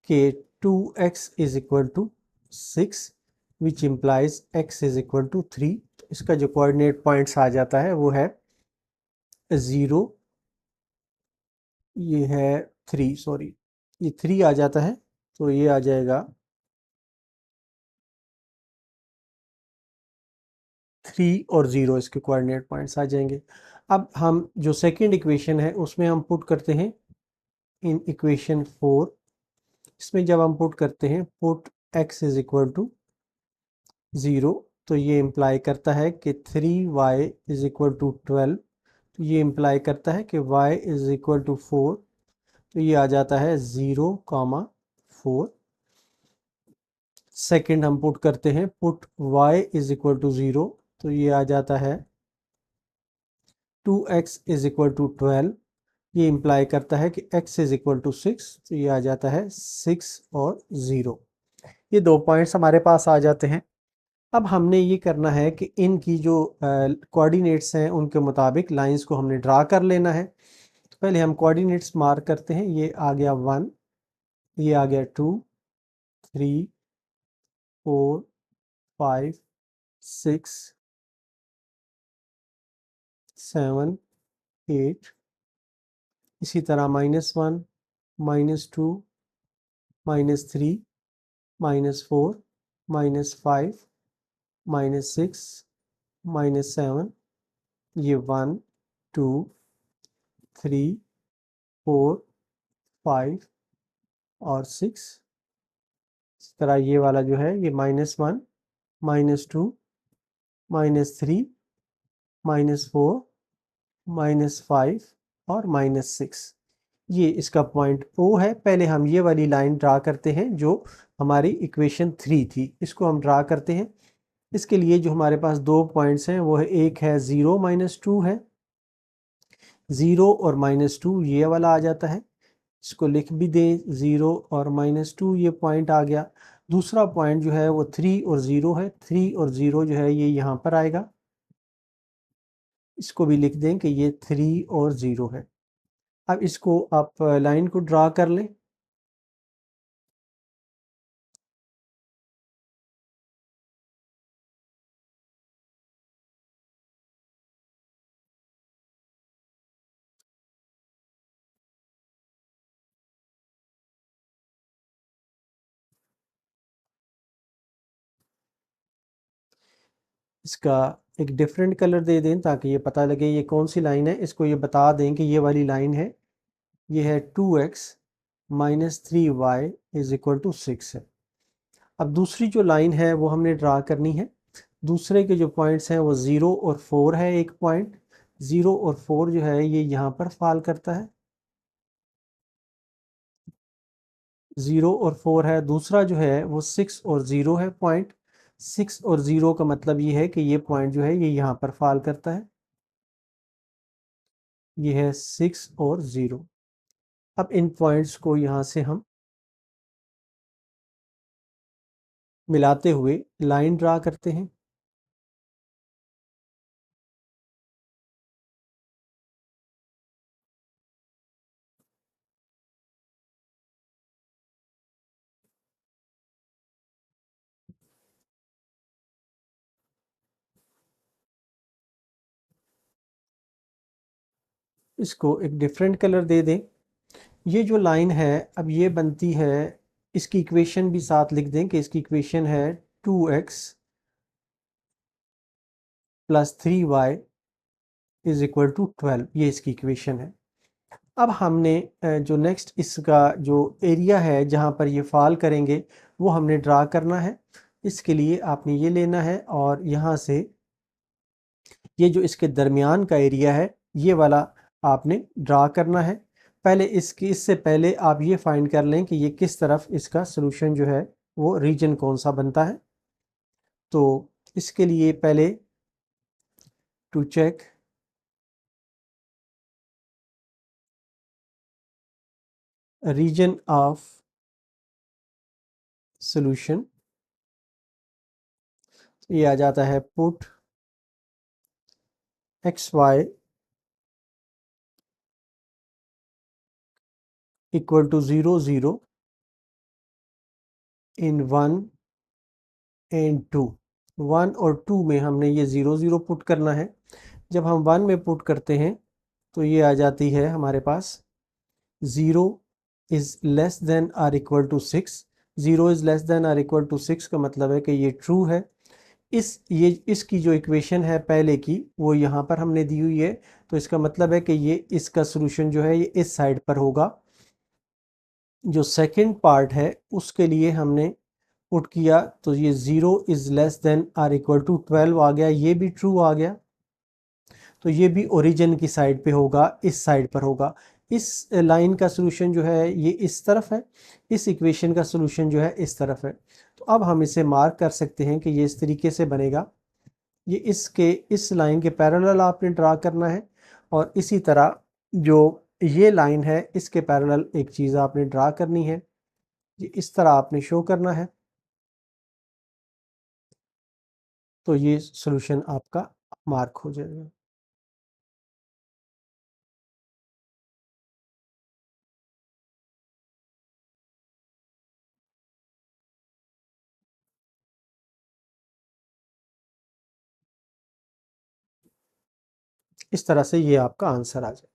कि 2x = 6 विच इम्प्लाइज x = 3। तो इसका जो कोऑर्डिनेट पॉइंट्स आ जाता है वो है 0, ये है 3, सॉरी ये 3 आ जाता है, तो ये आ जाएगा 3 और 0, इसके कोऑर्डिनेट पॉइंट्स आ जाएंगे। अब हम जो सेकंड इक्वेशन है उसमें हम पुट करते हैं इन इक्वेशन 4। इसमें जब हम पुट करते हैं पुट x = 0, तो ये इम्प्लाई करता है कि 3y = 12, तो ये इम्प्लाई करता है कि y = 4, तो ये आ जाता है 0, 4। सेकंड हम पुट करते हैं, put y is equal to 0, तो ये आ जाता है 2x इज इक्वल टू 12। ये इंप्लाई करता है कि x इज इक्वल टू 6, तो ये आ जाता है 6 और 0। ये 2 पॉइंट्स हमारे पास आ जाते हैं। अब हमने ये करना है कि इनकी जो कोऑर्डिनेट्स हैं उनके मुताबिक लाइंस को हमने ड्रा कर लेना है। तो पहले हम कोऑर्डिनेट्स मार्क करते हैं। ये आ गया 1, ये आ गया 2, 3, 4, 5, 6, 7, 8। इसी तरह -1, -2, -3, -4, -5, -6, -7। ये 1, 2, 3, 4, 5 और 6। इस तरह ये वाला जो है ये -1, -2, -3, -4, -5 और -6। ये इसका पॉइंट O है। पहले हम ये वाली लाइन ड्रा करते हैं जो हमारी इक्वेशन 3 थी, इसको हम ड्रा करते हैं। इसके लिए जो हमारे पास 2 पॉइंट्स हैं वो है, एक है 0 -2 है, 0 और -2 ये वाला आ जाता है। इसको लिख भी दें, 0 और -2 ये पॉइंट आ गया। दूसरा पॉइंट जो है वो 3 और 0 है, 3 और 0 जो है ये यहाँ पर आएगा। इसको भी लिख दें कि ये 3 और 0 है। अब इसको आप लाइन को ड्रा कर लें। इसका एक डिफरेंट कलर दे दें ताकि ये पता लगे ये कौन सी लाइन है। इसको ये बता दें कि ये वाली लाइन है, ये है 2x - 3y is equal to 6 है। अब दूसरी जो लाइन है वो हमने ड्रा करनी है। दूसरे के जो पॉइंट्स हैं वो 0 और 4 है। एक पॉइंट 0 और 4 जो है ये यहाँ पर फॉल करता है, 0 और 4 है। दूसरा जो है वो 6 और 0 है पॉइंट। 6 और 0 का मतलब ये है कि ये पॉइंट जो है ये यहाँ पर फॉल करता है। ये है 6 और 0। अब इन पॉइंट्स को यहाँ से हम मिलाते हुए लाइन ड्रा करते हैं। इसको एक डिफरेंट कलर दे दें। ये जो लाइन है अब ये बनती है, इसकी इक्वेशन भी साथ लिख दें कि इसकी इक्वेशन है 2x + 3y is equal to 12। ये इसकी इक्वेशन है। अब हमने जो नेक्स्ट इसका जो एरिया है जहाँ पर ये फॉल करेंगे वो हमने ड्रा करना है। इसके लिए आपने ये लेना है और यहाँ से ये जो इसके दरमियान का एरिया है ये वाला आपने ड्रा करना है। पहले इससे पहले आप ये फाइंड कर लें कि ये किस तरफ इसका सोल्यूशन जो है वो रीजन कौन सा बनता है। तो इसके लिए पहले to check region of solution, ये आ जाता है put xy equal to 0 0 in 1 and 2। 1 और 2 में हमने ये 0 0 पुट करना है। जब हम 1 में पुट करते हैं तो ये आ जाती है हमारे पास 0 is less than or equal to 6। 0 is less than or equal to 6 का मतलब है कि ये ट्रू है। इसकी जो इक्वेशन है पहले की वो यहाँ पर हमने दी हुई है, तो इसका मतलब है कि ये इसका सोल्यूशन जो है ये इस साइड पर होगा। जो सेकंड पार्ट है उसके लिए हमने पुट किया तो ये 0 is less than or equal to 12 आ गया, ये भी ट्रू आ गया। तो ये भी ओरिजिन की साइड पे होगा, इस साइड पर होगा। इस लाइन का सोल्यूशन जो है ये इस तरफ है, इस इक्वेशन का सोल्यूशन जो है इस तरफ है। तो अब हम इसे मार्क कर सकते हैं कि ये इस तरीके से बनेगा। ये इस लाइन के पैरेलल आपने ड्रा करना है, और इसी तरह जो ये लाइन है इसके पैरेलल एक चीज़ आपने ड्रा करनी है, ये इस तरह आपने शो करना है। तो ये सोल्यूशन आपका मार्क हो जाएगा। इस तरह से ये आपका आंसर आ जाए।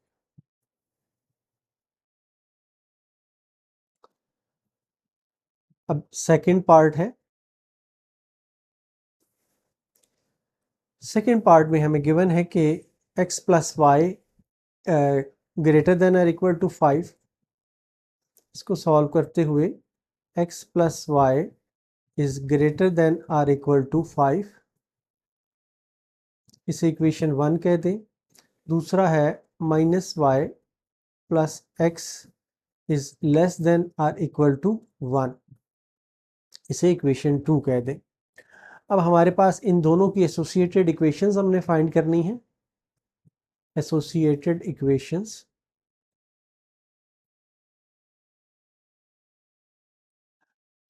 अब सेकंड पार्ट है। सेकंड पार्ट में हमें गिवन है कि x plus y greater than और इक्वल टू 5। इसको सॉल्व करते हुए x plus y is greater than or equal to 5, इसे इक्वेशन 1 कह दें। दूसरा है minus y plus x is less than or equal to 1, इसे इक्वेशन 2 कह दें। अब हमारे पास इन दोनों की एसोसिएटेड इक्वेशंस हमने फाइंड करनी है। एसोसिएटेड इक्वेशंस,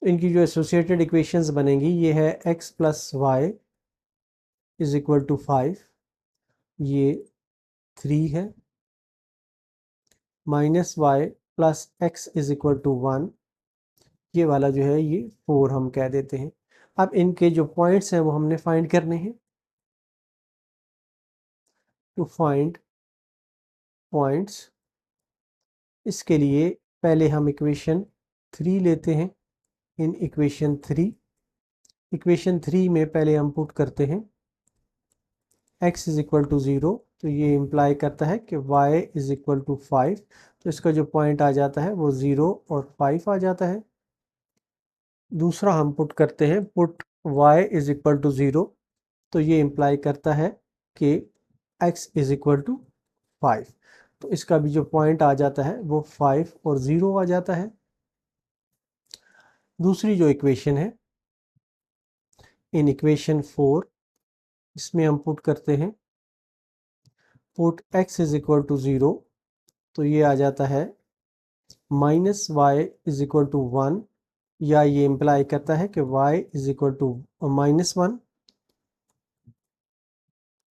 इनकी जो एसोसिएटेड इक्वेशंस बनेंगी ये है x plus y is equal to 5, ये 3 है, minus y plus x is equal to 1, ये वाला जो है ये 4 हम कह देते हैं। अब इनके जो पॉइंट्स हैं वो हमने फाइंड करने हैं। टू फाइंड पॉइंट्स, इसके लिए पहले हम इक्वेशन 3 लेते हैं। इन इक्वेशन 3 में पहले हम पुट करते हैं x इज इक्वल टू 0, तो ये इम्प्लाई करता है कि y इज इक्वल टू 5, तो इसका जो पॉइंट आ जाता है वो 0 और 5 आ जाता है। दूसरा हम पुट करते हैं put y is equal to 0, तो ये इम्प्लाई करता है कि x इज इक्वल टू 5, तो इसका भी जो पॉइंट आ जाता है वो 5 और 0 आ जाता है। दूसरी जो इक्वेशन है, इन इक्वेशन 4, इसमें हम पुट करते हैं put x is equal to 0, तो ये आ जाता है minus y is equal to 1, या ये इम्प्लाई करता है कि y is equal to minus 1,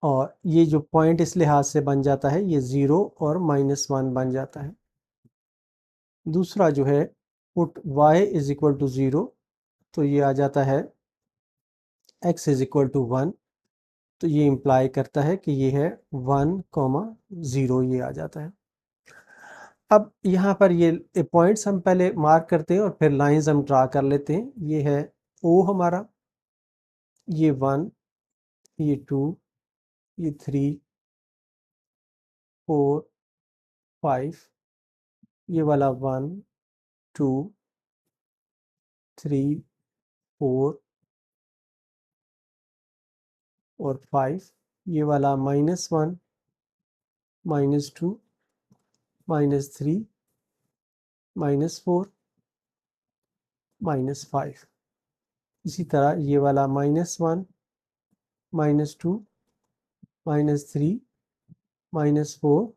और ये जो पॉइंट इस लिहाज से बन जाता है ये 0 और माइनस 1 बन जाता है। दूसरा जो है put y is equal to 0, तो ये आ जाता है x इज इक्वल टू 1, तो ये इम्प्लाई करता है कि ये है 1,0, ये आ जाता है। अब यहाँ पर ये पॉइंट्स हम पहले मार्क करते हैं और फिर लाइंस हम ड्रा कर लेते हैं। ये है O हमारा, ये 1, ये 2, ये 3, 4, 5, ये वाला 1, 2, 3, 4 और 5, ये वाला -1, -2, -3, -4, -5। इसी तरह ये वाला -1, -2, -3, -4,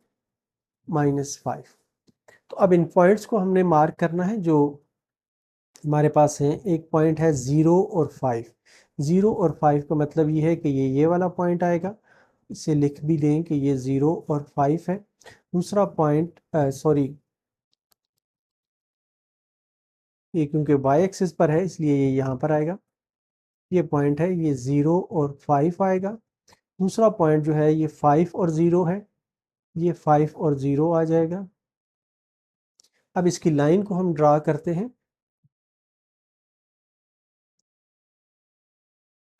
-5। तो अब इन पॉइंट्स को हमने मार्क करना है जो हमारे पास हैं। एक पॉइंट है 0 और 5। 0 और 5 का मतलब ये है कि ये वाला पॉइंट आएगा, इसे लिख भी दें कि ये 0 और 5 है। दूसरा पॉइंट सॉरी, ये क्योंकि y एक्सिस पर है इसलिए ये यहाँ पर आएगा। ये पॉइंट है, ये 0 और 5 आएगा। दूसरा पॉइंट जो है ये 5 और 0 है, ये 5 और 0 आ जाएगा। अब इसकी लाइन को हम ड्रा करते हैं।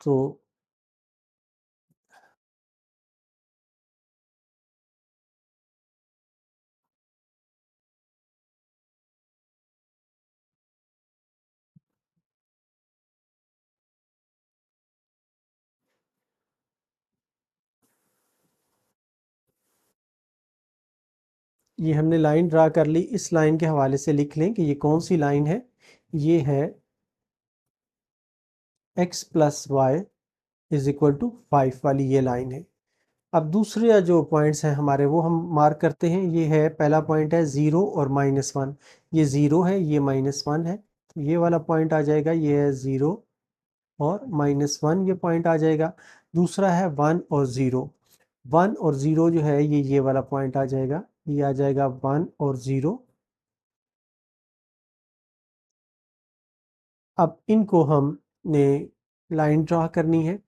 तो ये हमने लाइन ड्रा कर ली, इस लाइन के हवाले से लिख लें कि ये कौन सी लाइन है। ये है x plus y is equal to 5 वाली ये लाइन है। अब दूसरे जो पॉइंट्स हैं हमारे वो हम मार्क करते हैं। ये है पहला पॉइंट है 0 और -1। ये 0 है, ये -1 है, तो ये वाला पॉइंट आ जाएगा। ये है 0 और -1, ये पॉइंट आ जाएगा। दूसरा है 1 और 0। 1 और 0 जो है ये वाला पॉइंट आ जाएगा। ये आ जाएगा 1 और 0। अब इनको हमने लाइन ड्रा करनी है।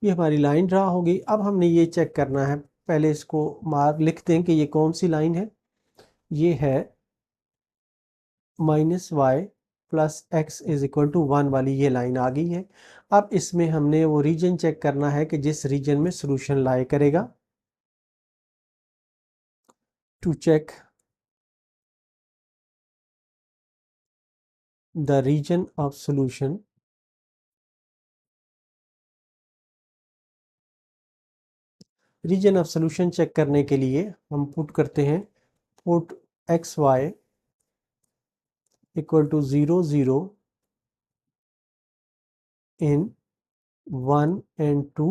ये हमारी लाइन ड्रा हो गई। अब हमने ये चेक करना है, पहले इसको मार्क लिख दें कि ये कौन सी लाइन है। ये है -y plus x is equal to 1 वाली ये लाइन आ गई है। अब इसमें हमने वो रीजन चेक करना है कि जिस रीजन में सोल्यूशन लाई करेगा। To check the region of solution, region of solution check करने के लिए हम पुट करते हैं put xy equal to 0 0 in 1 and 2।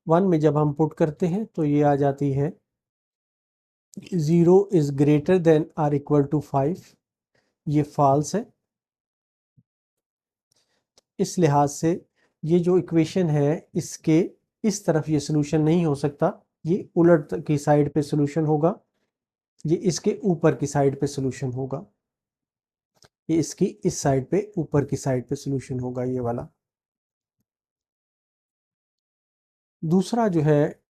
1 में जब हम पुट करते हैं तो ये आ जाती है 0 is greater than or equal to 5। ये फॉल्स है। इस लिहाज से ये जो इक्वेशन है इसके इस तरफ ये सोल्यूशन नहीं हो सकता, ये उलट की साइड पे सोल्यूशन होगा, ये इसके ऊपर की साइड पे सोल्यूशन होगा, ये इसकी इस साइड पे ऊपर की साइड पे सोल्यूशन होगा ये वाला। दूसरा जो है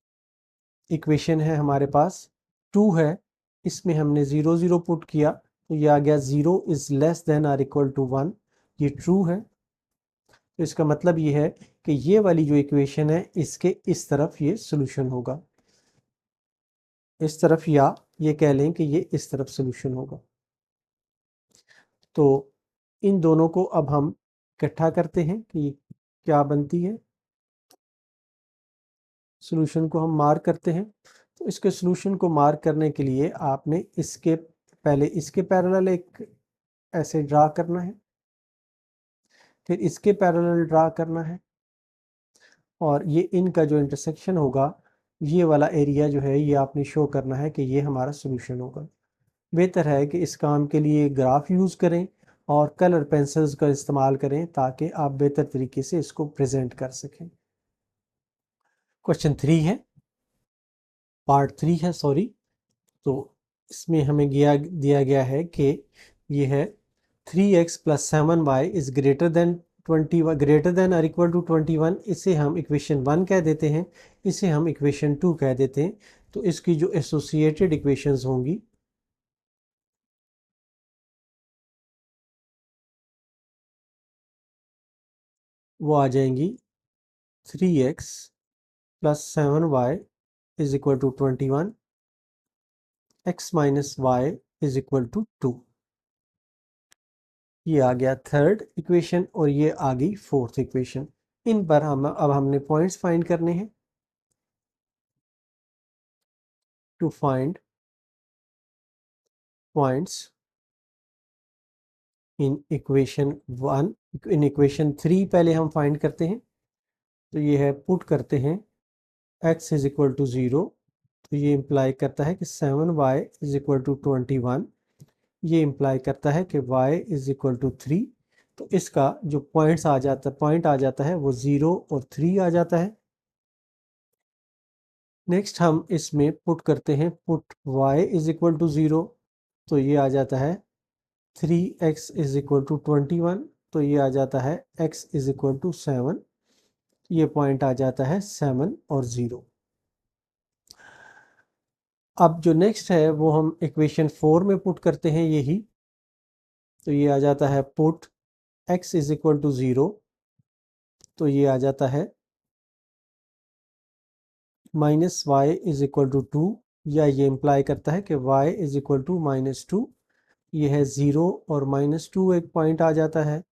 इक्वेशन है हमारे पास 2 है, इसमें हमने 0 0 पुट किया तो ये आ गया 0 is less than or equal to 1। ये ट्रू है, तो इसका मतलब ये है कि ये वाली जो इक्वेशन है इसके इस तरफ ये सोल्यूशन होगा, इस तरफ, या ये कह लें कि ये इस तरफ सोल्यूशन होगा। तो इन दोनों को अब हम इकट्ठा करते हैं कि क्या बनती है। सोल्यूशन को हम मार्क करते हैं। तो इसके सोल्यूशन को मार्क करने के लिए आपने इसके पहले इसके पैरेलल एक ऐसे ड्रा करना है, फिर इसके पैरेलल ड्रा करना है, और ये इनका जो इंटरसेक्शन होगा ये वाला एरिया जो है ये आपने शो करना है कि ये हमारा सोल्यूशन होगा। बेहतर है कि इस काम के लिए ग्राफ यूज़ करें और कलर पेंसिल्स का इस्तेमाल करें ताकि आप बेहतर तरीके से इसको प्रेजेंट कर सकें। क्वेश्चन 3 है, पार्ट 3 है, सॉरी। तो इसमें हमें दिया गया है कि ये है 3x plus 7y is greater then 20 greater than और इक्वल टू 21। इसे हम इक्वेशन 1 कह देते हैं, इसे हम इक्वेशन 2 कह देते हैं। तो इसकी जो एसोसिएटेड इक्वेशंस होंगी वो आ जाएंगी 3x plus 7y is equal to 21, x minus y is equal to 2। ये आ गया थर्ड इक्वेशन और ये आ गई फोर्थ इक्वेशन। इन पर अब हमने पॉइंट्स फाइंड करने हैं। To find points in equation 1, in equation 3 पहले हम फाइंड करते हैं। तो ये है पुट करते हैं x इज इक्वल टू 0, तो ये इंप्लाई करता है कि 7y इज इक्वल टू 21। ये इंप्लाई करता है कि y इज इक्वल टू 3। तो इसका जो पॉइंट आ जाता है वो 0 और 3 आ जाता है। नेक्स्ट हम इसमें पुट करते हैं put y is equal to 0, तो ये आ जाता है 3x इज इक्वल टू 21, तो ये आ जाता है x इज इक्वल टू 7। ये पॉइंट आ जाता है 7 और 0। अब जो नेक्स्ट है वो हम इक्वेशन 4 में पुट करते हैं यही, तो ये आ जाता है put x is equal to 0, तो ये आ जाता है minus y is equal to 2, या ये इम्प्लाई करता है कि y इज इक्वल टू -2, ये है 0 और -2 एक पॉइंट आ जाता है।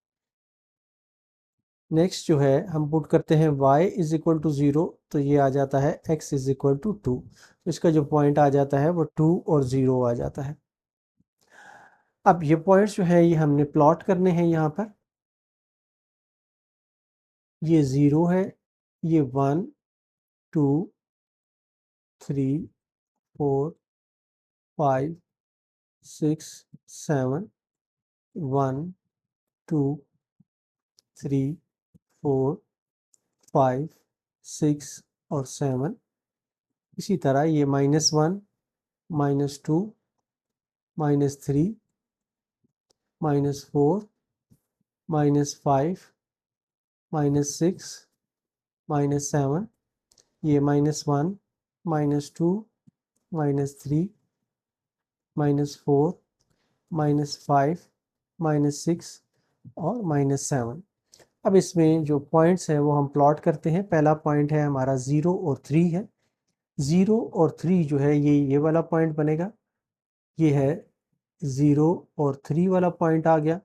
नेक्स्ट जो है हम पुट करते हैं y इज इक्वल टू 0, तो ये आ जाता है x इज इक्वल टू 2, तो इसका जो पॉइंट आ जाता है वो 2 और 0 आ जाता है। अब ये पॉइंट्स जो है ये हमने प्लॉट करने हैं यहाँ पर, ये 0 है, ये 1 2 3 4 5 6 7 1 2 3 4 5 6 और 7, इसी तरह ये -1 -2 -3 -4 -5 -6 -7, ये -1 -2 -3 -4 -5 -6 और -7। अब इसमें जो पॉइंट्स हैं वो हम प्लॉट करते हैं। पहला पॉइंट है हमारा 0 और 3 है। 0 और 3 जो है ये वाला पॉइंट बनेगा, ये है 0 और 3 वाला पॉइंट आ गया।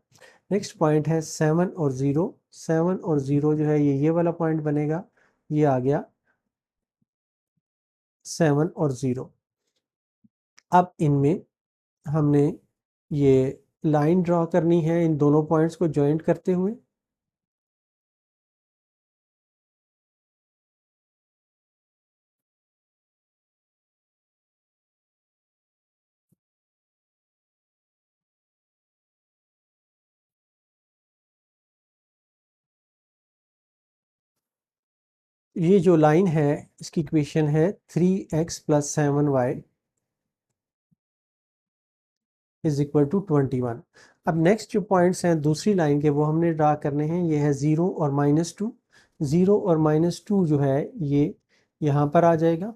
नेक्स्ट पॉइंट है 7 और 0, 7 और 0 जो है ये वाला पॉइंट बनेगा, ये आ गया 7 और 0। अब इनमें हमने ये लाइन ड्रॉ करनी है इन दोनों पॉइंट्स को जॉइंट करते हुए। ये जो लाइन है इसकी इक्वेशन है 3x + 7y is equal to 21। अब नेक्स्ट जो पॉइंट्स हैं दूसरी लाइन के वो हमने ड्रा करने हैं, ये है 0 और -2। 0 और -2 जो है ये यहाँ पर आ जाएगा,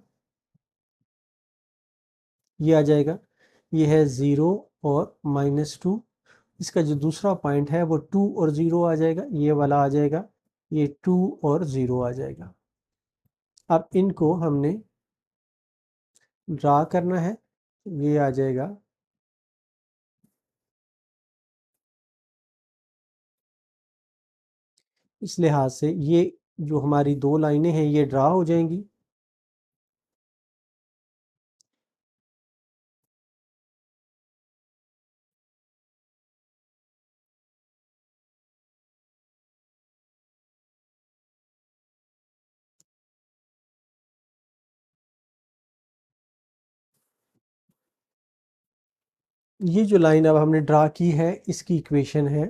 ये आ जाएगा, ये है 0 और -2। इसका जो दूसरा पॉइंट है वो 2 और 0 आ जाएगा, ये वाला आ जाएगा, ये 2 और 0 आ जाएगा। अब इनको हमने ड्रा करना है, ये आ जाएगा, इस लिहाज से ये जो हमारी दो लाइनें हैं ये ड्रा हो जाएंगी। ये जो लाइन अब हमने ड्रा की है इसकी इक्वेशन है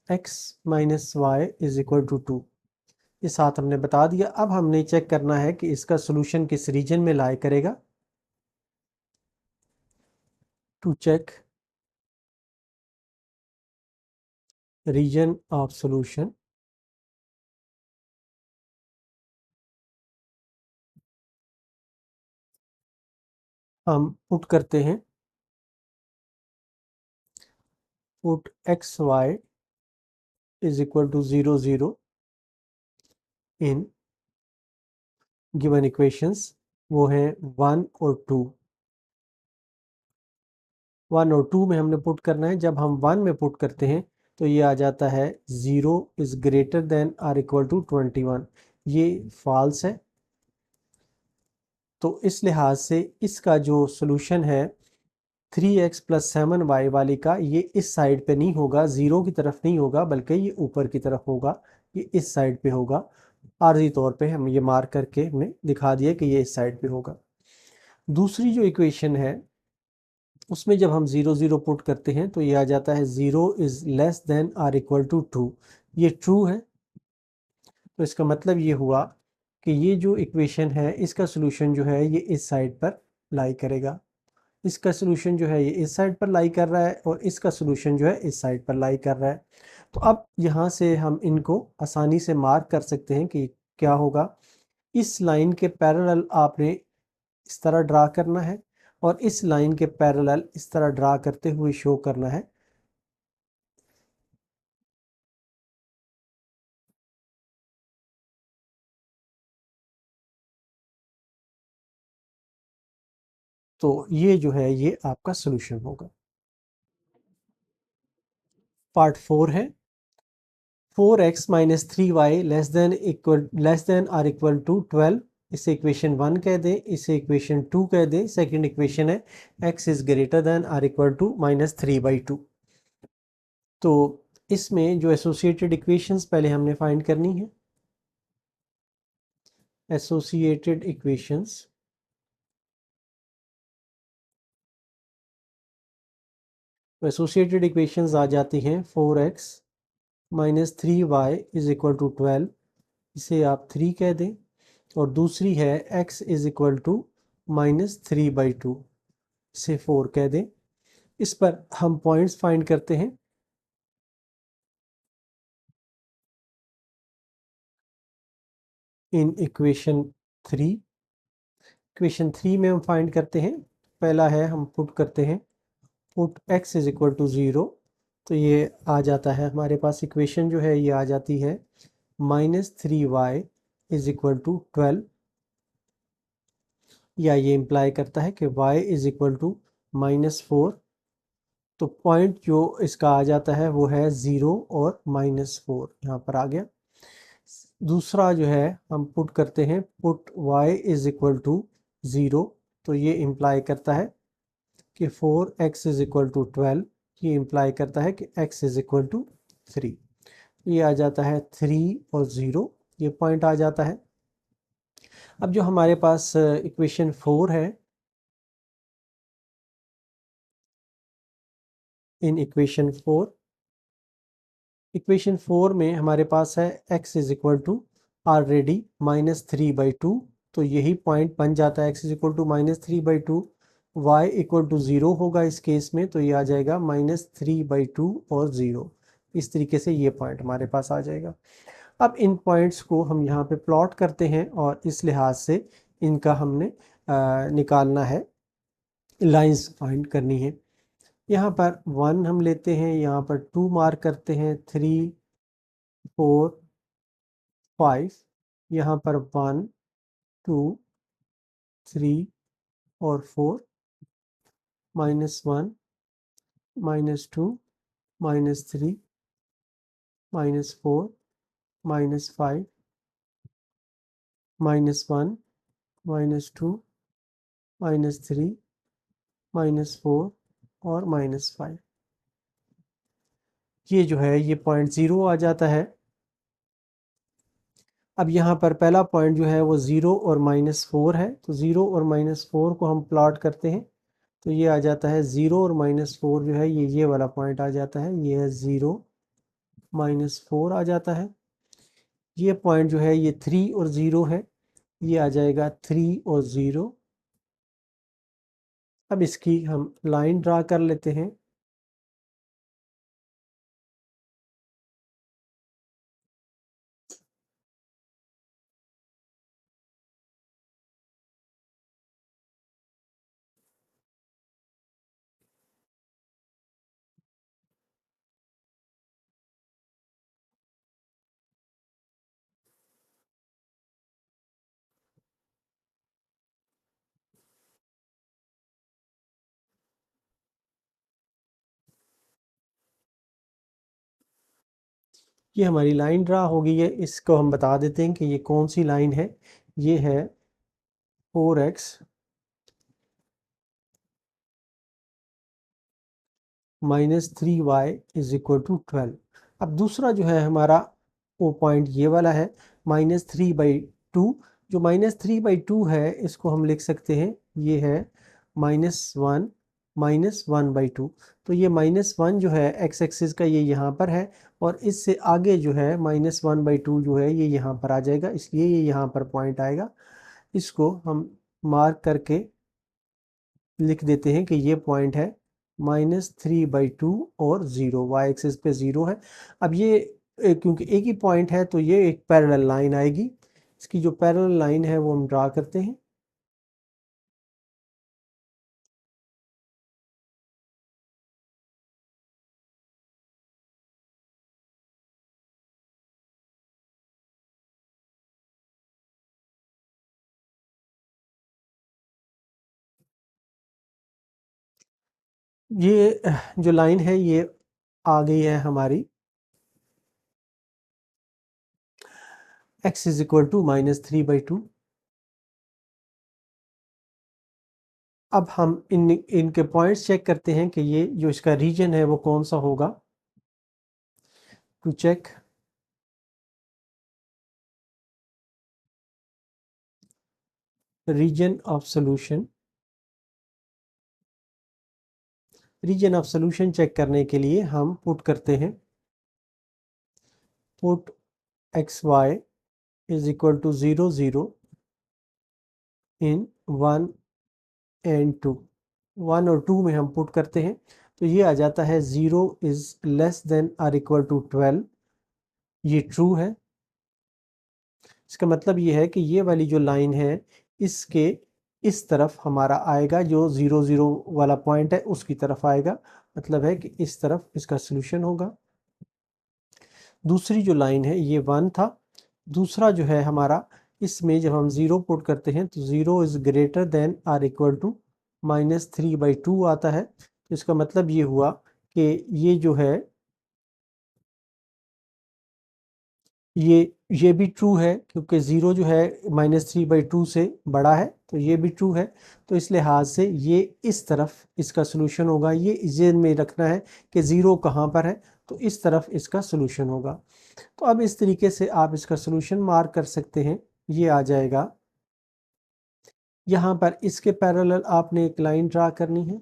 x - y is equal to 2। ये साथ हमने बता दिया। अब हमने चेक करना है कि इसका सोल्यूशन किस रीजन में लाई करेगा। To check region of solution, हम पुट करते हैं put xy is equal to 0 0 in given equations, वो है 1 और 2। 1 और 2 में हमने पुट करना है। जब हम 1 में पुट करते हैं तो ये आ जाता है 0 is greater than or equal to 21, ये फॉल्स है। तो इस लिहाज से इसका जो सोल्यूशन है 3x + 7y वाली का, ये इस साइड पे नहीं होगा, 0 की तरफ नहीं होगा, बल्कि ये ऊपर की तरफ होगा, ये इस साइड पे होगा। आर्जी तौर पे हम ये मार्क करके हमने दिखा दिया कि ये इस साइड पे होगा। दूसरी जो इक्वेशन है उसमें जब हम 0 0 पुट करते हैं तो ये आ जाता है 0 is less than or equal to 2, ये ट्रू है। तो इसका मतलब ये हुआ कि ये जो इक्वेशन है इसका सोल्यूशन जो है ये इस साइड पर लाई करेगा, इसका सोल्यूशन जो है ये इस साइड पर लाई कर रहा है, और इसका सोल्यूशन जो है इस साइड पर लाई कर रहा है। तो अब यहाँ से हम इनको आसानी से मार्क कर सकते हैं कि क्या होगा। इस लाइन के पैरेलल आपने इस तरह ड्रा करना है और इस लाइन के पैरेलल इस तरह ड्रा करते हुए शो करना है। तो ये जो है ये आपका सोल्यूशन होगा। पार्ट 4 है 4x minus 3y less than or equal to 12। इसे इक्वेशन 1 कह दें, इसे इक्वेशन 2 कह दें। सेकंड इक्वेशन है x is greater than or equal to -3/2। तो इसमें जो एसोसिएटेड इक्वेशंस पहले हमने फाइंड करनी है। एसोसिएटेड इक्वेशंस, तो एसोसिएटेड इक्वेशंस आ जाती हैं 4x minus 3y is equal to 12, इसे आप 3 कह दें। और दूसरी है x इज इक्वल टू -3/2, इसे 4 कह दें। इस पर हम पॉइंट्स फाइंड करते हैं। इन इक्वेशन 3 में हम फाइंड करते हैं। पहला है हम पुट करते हैं, put x is equal to 0, तो ये आ जाता है हमारे पास इक्वेशन जो है ये आ जाती है -3y इज इक्वल टू 12, या ये इम्प्लाई करता है कि y इज इक्वल टू -4। तो पॉइंट जो इसका आ जाता है वो है 0 और -4, यहाँ पर आ गया। दूसरा जो है हम पुट करते हैं, put y is equal to 0, तो ये इम्प्लाई करता है कि 4x इज इक्वल टू 12, ये इम्प्लाई करता है कि x इज इक्वल टू 3। ये आ जाता है 3 और 0, ये पॉइंट आ जाता है। अब जो हमारे पास इक्वेशन 4 है, इन इक्वेशन 4 में हमारे पास है x is equal to already -3/2, तो यही पॉइंट बन जाता है। x is equal to -3/2, y equal to 0 होगा इस केस में, तो ये आ जाएगा -3/2 और 0। इस तरीके से ये पॉइंट हमारे पास आ जाएगा। अब इन पॉइंट्स को हम यहाँ पे प्लॉट करते हैं और इस लिहाज से इनका हमने निकालना है, लाइंस फाइंड करनी है। यहाँ पर 1 हम लेते हैं, यहाँ पर 2 मार्क करते हैं, 3 4 5, यहाँ पर 1 2 3 और 4, -1 -2 -3 -4 -5 -1 -2 -3 -4 और -5। ये जो है ये पॉइंट 0 आ जाता है। अब यहाँ पर पहला पॉइंट जो है वो 0 और -4 है, तो 0 और -4 को हम प्लॉट करते हैं, तो ये आ जाता है 0 और -4 जो है ये वाला पॉइंट आ जाता है, ये है 0 -4 आ जाता है। ये पॉइंट जो है ये 3 और 0 है, ये आ जाएगा 3 और 0। अब इसकी हम लाइन ड्रा कर लेते हैं। ये हमारी लाइन ड्रा हो गई है, इसको हम बता देते हैं कि ये कौन सी लाइन है। ये है 4x -3y is equal to 12। अब दूसरा जो है हमारा वो पॉइंट ये वाला है -3/2। जो -3/2 है इसको हम लिख सकते हैं, ये है -1 -1/2। तो ये -1 जो है x एक्सिस का ये यहाँ पर है, और इससे आगे जो है -1/2 जो है ये यहाँ पर आ जाएगा, इसलिए ये यहाँ पर पॉइंट आएगा। इसको हम मार्क करके लिख देते हैं कि ये पॉइंट है -3/2 और 0, वाई एक्सिस पे 0 है। अब ये क्योंकि एक ही पॉइंट है तो ये एक पैरेलल लाइन आएगी। इसकी जो पैरेलल लाइन है वो हम ड्रा करते हैं। ये जो लाइन है ये आ गई है हमारी x इज इक्वल टू -3/2। अब हम इनके पॉइंट्स चेक करते हैं कि ये जो इसका रीजन है वो कौन सा होगा। To check region of solution, region of solution check करने के लिए हम पुट करते हैं put xy is equal to 0 0 in 1 and 2। 1 और 2 में हम पुट करते हैं तो ये आ जाता है 0 is less than or equal to 12। ये ट्रू है। इसका मतलब ये है कि ये वाली जो लाइन है इसके इस तरफ हमारा आएगा, जो 0 0 वाला पॉइंट है उसकी तरफ आएगा, मतलब है कि इस तरफ इसका सॉल्यूशन होगा। दूसरी जो लाइन है ये 1 था। दूसरा जो है हमारा, इसमें जब हम 0 पुट करते हैं तो 0 is greater than or equal to -3/2 आता है। तो इसका मतलब ये हुआ कि ये जो है ये भी ट्रू है, क्योंकि 0 जो है -3/2 से बड़ा है, तो ये भी ट्रू है। तो इस लिहाज से ये इस तरफ इसका सॉल्यूशन होगा। ये ज़हन में रखना है कि 0 कहाँ पर है, तो इस तरफ इसका सॉल्यूशन होगा। तो अब इस तरीके से आप इसका सॉल्यूशन मार्क कर सकते हैं। ये आ जाएगा, यहाँ पर इसके पैरेलल आपने एक लाइन ड्रा करनी है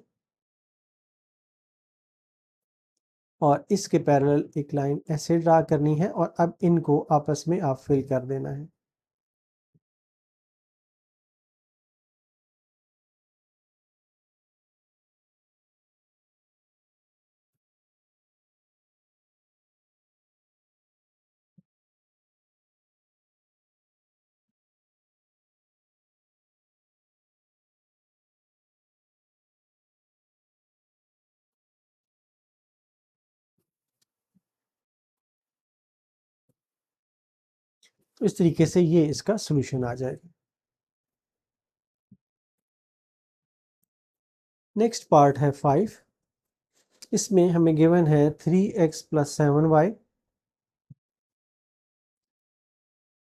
और इसके पैरेलल एक लाइन ऐसे ड्रा करनी है, और अब इनको आपस में आप फिल कर देना है। तो इस तरीके से ये इसका सॉल्यूशन आ जाएगा। नेक्स्ट पार्ट है 5। इसमें हमें गिवन है 3x + 7y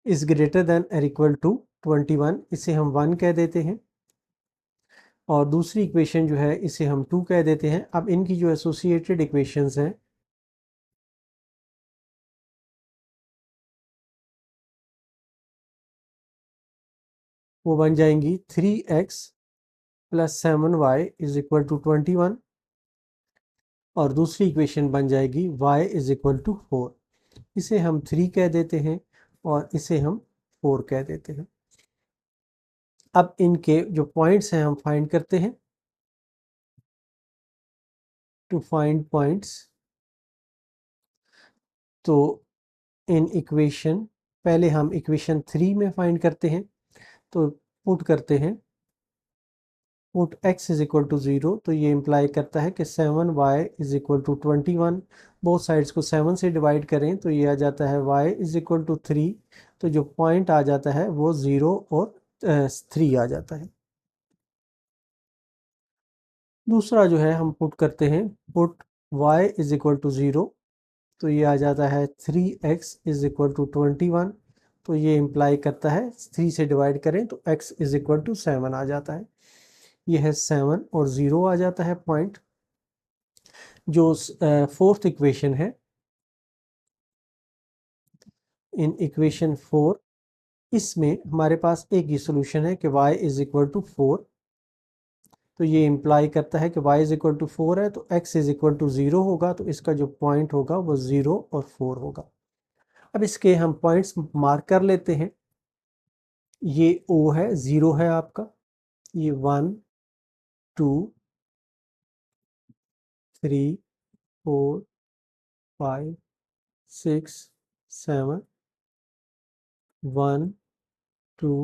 is greater than और इक्वल टू 21। इसे हम 1 कह देते हैं, और दूसरी इक्वेशन जो है इसे हम 2 कह देते हैं। अब इनकी जो एसोसिएटेड इक्वेशंस हैं वो बन जाएंगी 3x + 7y is equal to 21, और दूसरी इक्वेशन बन जाएगी y इज इक्वल टू 4। इसे हम 3 कह देते हैं और इसे हम 4 कह देते हैं। अब इनके जो पॉइंट्स हैं हम फाइंड करते हैं। टू फाइंड पॉइंट्स, तो इन इक्वेशन, पहले हम इक्वेशन 3 में फाइंड करते हैं। तो पुट करते हैं put x is equal to 0, तो ये इंप्लाई करता है कि 7y is equal to 21। Both sides को 7 से डिवाइड करें तो ये आ जाता है y इज इक्वल टू 3। तो जो पॉइंट आ जाता है वो 0 और 3 आ जाता है। दूसरा जो है हम पुट करते हैं put y is equal to 0, तो ये आ जाता है 3x इज इक्वल टू 21। तो ये इंप्लाई करता है 3 से डिवाइड करें तो x इज इक्वल टू 7 आ जाता है। ये है 7 और 0 आ जाता है पॉइंट। जो फोर्थ इक्वेशन है, इन इक्वेशन 4, इसमें हमारे पास एक ही सोल्यूशन है कि y इज इक्वल टू 4। तो ये इंप्लाई करता है कि y इज इक्वल टू 4 है तो x इज इक्वल टू 0 होगा, तो इसका जो पॉइंट होगा वो 0 और 4 होगा। अब इसके हम पॉइंट्स मार्क कर लेते हैं। ये O है, 0 है आपका, ये 1 2 3 4 5 6 7 1 2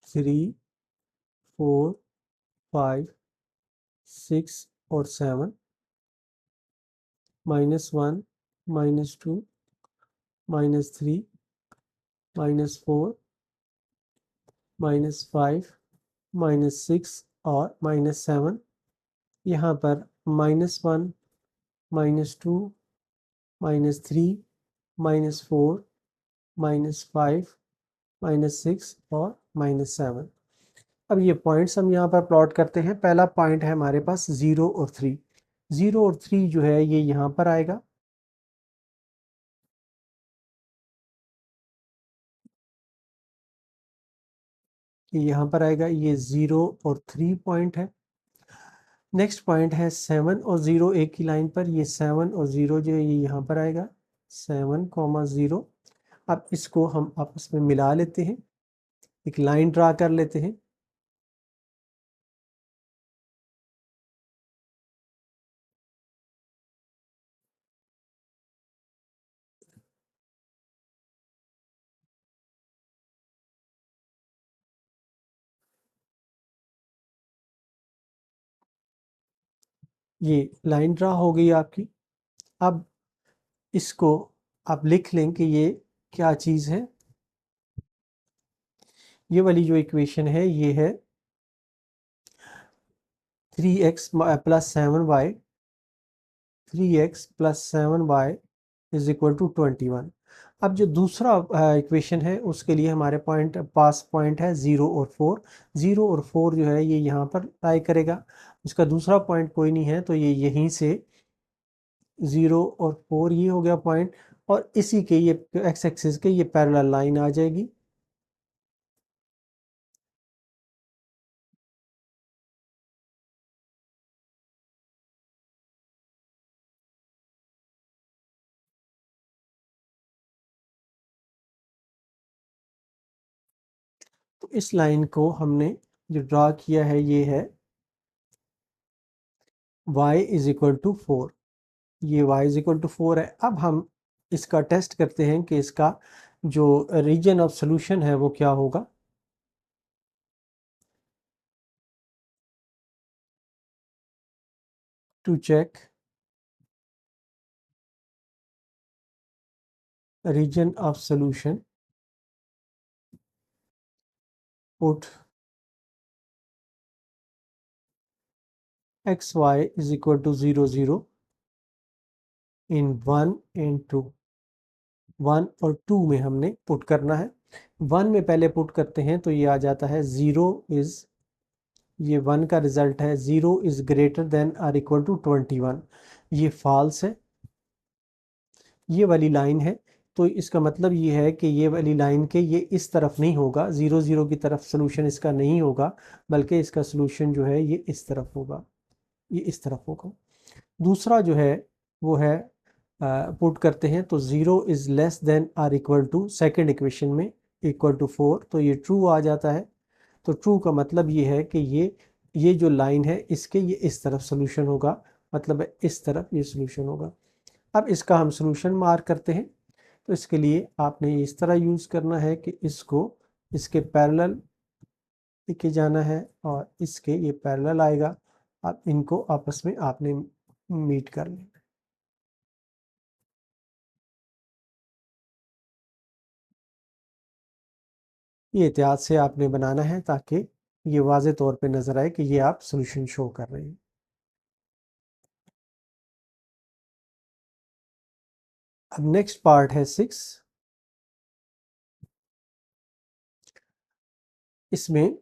3 4 5 6 और 7, -1 -2 -3 -4 -5 -6 और -7। यहाँ पर -1, -2, -3, -4, -5, -6 और -7। अब ये पॉइंट्स हम यहाँ पर प्लॉट करते हैं। पहला पॉइंट है हमारे पास 0 और 3। 0 और 3 जो है ये यहाँ पर आएगा, ये यहाँ पर आएगा, ये 0 और 3 पॉइंट है। नेक्स्ट पॉइंट है 7 और 0 एक ही लाइन पर, ये 7 और 0 जो है ये यहाँ पर आएगा, 7, 0। अब इसको हम आपस में मिला लेते हैं, एक लाइन ड्रा कर लेते हैं। ये लाइन ड्रा हो गई आपकी। अब इसको आप लिख लें कि ये क्या चीज़ है। ये वाली जो इक्वेशन है ये है 3x plus 7y, 3x plus 7y is equal to 21। अब जो दूसरा इक्वेशन है उसके लिए हमारे पॉइंट है 0 और 4। 0 और 4 जो है ये यहाँ पर लाई करेगा, उसका दूसरा पॉइंट कोई नहीं है, तो ये यहीं से 0 और 4 ये हो गया पॉइंट, और इसी के ये एक्स एक्सिस के ये पैरेलल लाइन आ जाएगी। तो इस लाइन को हमने जो ड्रा किया है ये है y इज इक्वल टू 4। ये y इज इक्वल टू 4 है। अब हम इसका टेस्ट करते हैं कि इसका जो रीजन ऑफ सॉल्यूशन है वो क्या होगा। To check region of solution, put x y is equal to 0, 0 in 1 and 2। 1 और 2 में हमने पुट करना है। 1 में पहले पुट करते हैं तो ये आ जाता है 0 इज, ये 1 का रिजल्ट है 0 is greater than or equal to 21। ये फॉल्स है, ये वाली लाइन है। तो इसका मतलब ये है कि ये वाली लाइन के ये इस तरफ नहीं होगा, 0, 0 की तरफ सोल्यूशन इसका नहीं होगा, बल्कि इसका सोल्यूशन जो है ये इस तरफ होगा, ये इस तरफ होगा। दूसरा जो है वो है पुट करते हैं तो 0 is less than or equal to, second equation में इक्वल टू 4, तो ये ट्रू आ जाता है। तो ट्रू का मतलब ये है कि ये जो लाइन है इसके ये इस तरफ सोल्यूशन होगा, मतलब इस तरफ ये सोल्यूशन होगा। अब इसका हम सोल्यूशन मार्क करते हैं। तो इसके लिए आपने इस तरह यूज़ करना है कि इसको इसके पैरेलल लेके जाना है और इसके ये पैरेलल आएगा। अब इनको आपस में आपने मीट कर लेना। ये एहतियात से आपने बनाना है ताकि ये वाज़े तौर पे नज़र आए कि ये आप सोल्यूशन शो कर रहे हैं। अब नेक्स्ट पार्ट है 6। इसमें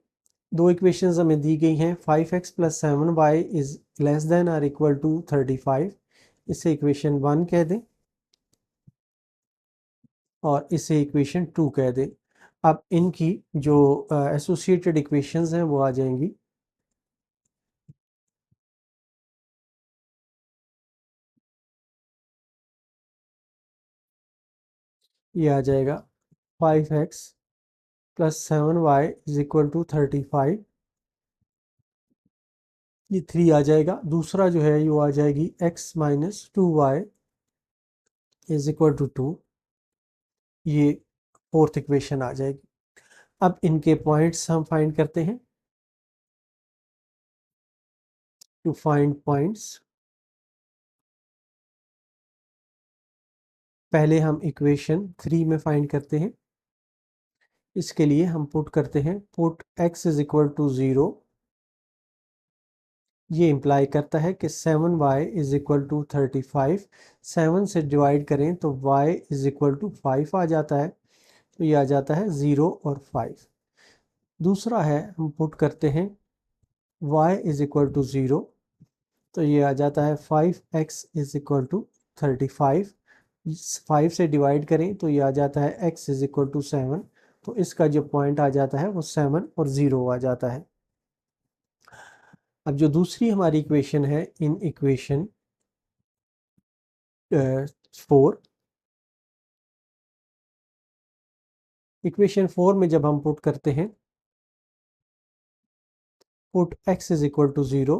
दो इक्वेशंस हमें दी गई हैं। 5x plus 7y is less than or equal to 35। इसे इक्वेशन 1 कह दें और इसे इक्वेशन 2 कह दें। अब इनकी जो एसोसिएटेड इक्वेशंस हैं वो आ जाएंगी। ये आ जाएगा 5x plus 7y is equal to 35। ये 3 आ जाएगा। दूसरा जो है ये आ जाएगी x minus 2y is equal to 2। ये फोर्थ इक्वेशन आ जाएगी। अब इनके पॉइंट्स हम फाइंड करते हैं। टू फाइंड पॉइंट्स, पहले हम इक्वेशन 3 में फाइंड करते हैं। इसके लिए हम पुट करते हैं, put x is equal to 0 ये इम्प्लाई करता है कि 7y इज इक्वल टू 35। 7 से डिवाइड करें तो y इज इक्वल टू 5 आ जाता है, तो ये आ जाता है 0 और 5। दूसरा है, हम पुट करते हैं y इज इक्वल टू 0, तो ये आ जाता है 5x इज इक्वल टू 35। 5 से डिवाइड करें तो ये आ जाता है x इज इक्वल टू 7, तो इसका जो पॉइंट आ जाता है वो 7 और 0 आ जाता है। अब जो दूसरी हमारी इक्वेशन है, इन इक्वेशन 4, इक्वेशन 4 में जब हम पुट करते हैं, put x is equal to 0,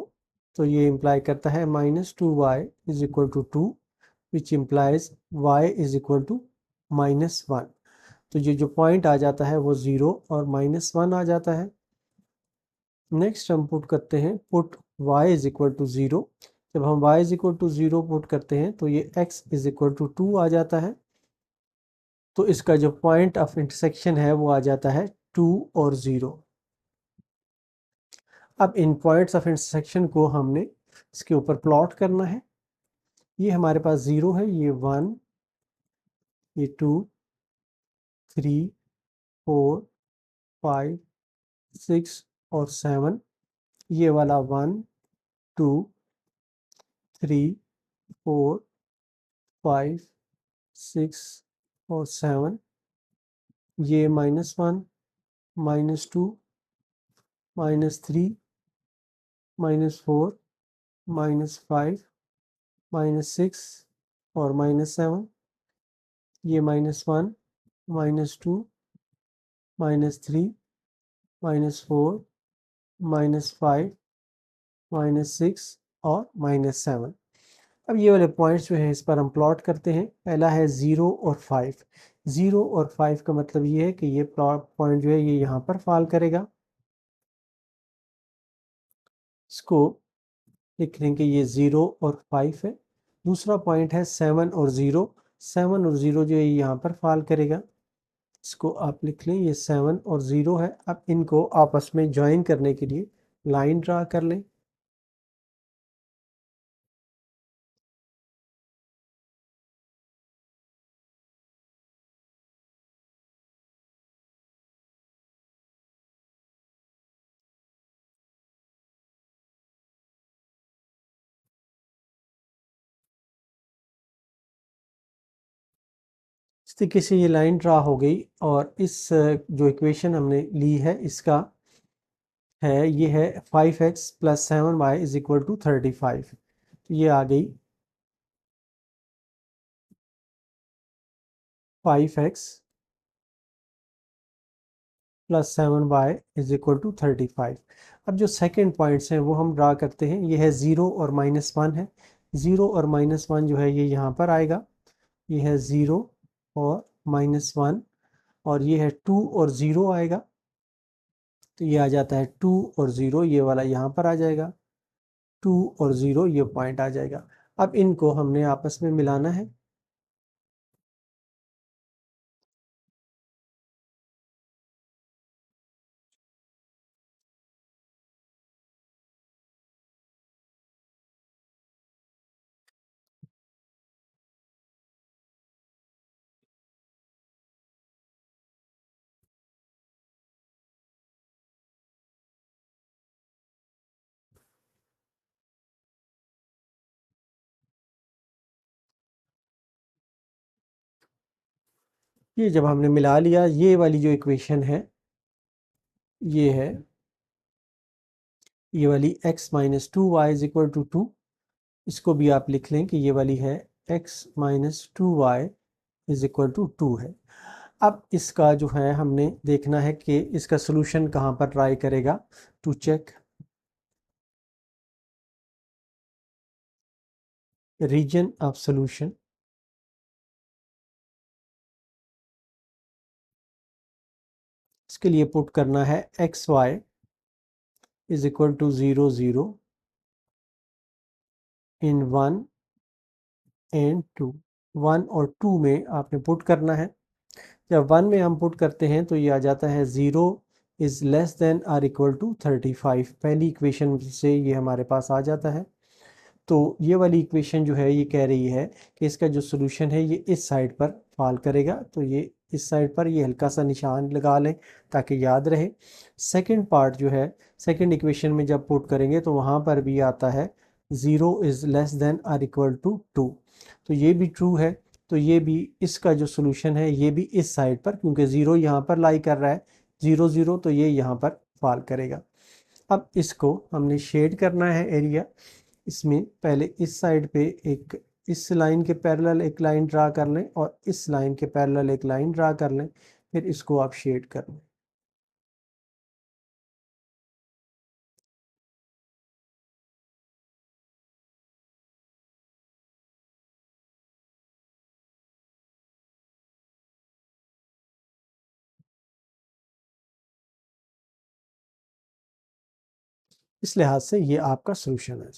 तो ये इम्प्लाई करता है -2y is equal to 2, which implies y is equal to -1। तो ये जो पॉइंट आ जाता है वो 0 और -1 आ जाता है। नेक्स्ट हम पुट करते हैं, put y is equal to 0। जब हम y is equal to 0 put करते हैं तो ये x इज इक्वल टू 2 आ जाता है, तो इसका जो पॉइंट ऑफ इंटरसेक्शन है वो आ जाता है 2 और 0। अब इन पॉइंट्स ऑफ इंटरसेक्शन को हमने इसके ऊपर प्लॉट करना है। ये हमारे पास 0 है, ये 1, ये 2, 3, 4, 5, 6 और 7। ये वाला 1, 2, 3, 4, 5, 6 और 7। ये -1, -2, -3, -4, -5, -6 और -7। ये -1, -2, -3, -4, -5, -6 और -7। अब ये वाले पॉइंट्स जो हैं इस पर हम प्लॉट करते हैं। पहला है 0 और 5। 0 और 5 का मतलब ये है कि ये प्लॉट पॉइंट जो है ये यहाँ पर फॉल करेगा। इसको लिख लें कि ये 0 और 5 है। दूसरा पॉइंट है 7 और 0। 7 और 0 जो है ये यहाँ पर फॉल करेगा। इसको आप लिख लें, ये 7 और 0 है। अब इनको आपस में ज्वाइन करने के लिए लाइन ड्रा कर लें। इस तरीके से ये लाइन ड्रा हो गई, और इस जो इक्वेशन हमने ली है इसका है, ये है 5x plus 7y is equal to 35। तो ये आ गई 5x plus 7y is equal to 35। अब जो सेकंड पॉइंट्स हैं वो हम ड्रा करते हैं। ये है 0 और -1 है। 0 और -1 जो है ये यहाँ पर आएगा। ये है 0 और -1, और ये है 2 और 0 आएगा, तो ये आ जाता है 2 और 0, ये वाला यहाँ पर आ जाएगा। 2 और 0 ये पॉइंट आ जाएगा। अब इनको हमने आपस में मिलाना है। ये जब हमने मिला लिया, ये वाली जो इक्वेशन है ये है, ये वाली x minus 2y is equal to 2। इसको भी आप लिख लें कि ये वाली है x minus 2y is equal to 2 है। अब इसका जो है हमने देखना है कि इसका सोल्यूशन कहाँ पर ट्राई करेगा। To check region of solution, इसके लिए पुट करना है xy is equal to 0 0 in 1 and 2। 1 और 2 में आपने पुट करना है। जब 1 में हम पुट करते हैं तो ये आ जाता है 0 is less than or equal to 35। पहली इक्वेशन से ये हमारे पास आ जाता है। तो ये वाली इक्वेशन जो है ये कह रही है कि इसका जो सोल्यूशन है ये इस साइड पर फॉल करेगा। तो ये इस साइड पर ये हल्का सा निशान लगा लें ताकि याद रहे। सेकंड पार्ट जो है, सेकंड इक्वेशन में जब पुट करेंगे तो वहाँ पर भी आता है 0 is less than or equal to 2। तो ये भी ट्रू है। तो ये भी इसका जो सोल्यूशन है ये भी इस साइड पर, क्योंकि 0 यहाँ पर लाई कर रहा है, 0 0, तो ये यहाँ पर फॉल करेगा। अब इसको हमने शेड करना है एरिया। इसमें पहले इस साइड पे एक, इस लाइन के पैरेलल एक लाइन ड्रा कर लें और इस लाइन के पैरेलल एक लाइन ड्रा कर लें, फिर इसको आप शेड कर लें। इस लिहाज से ये आपका सोल्यूशन है।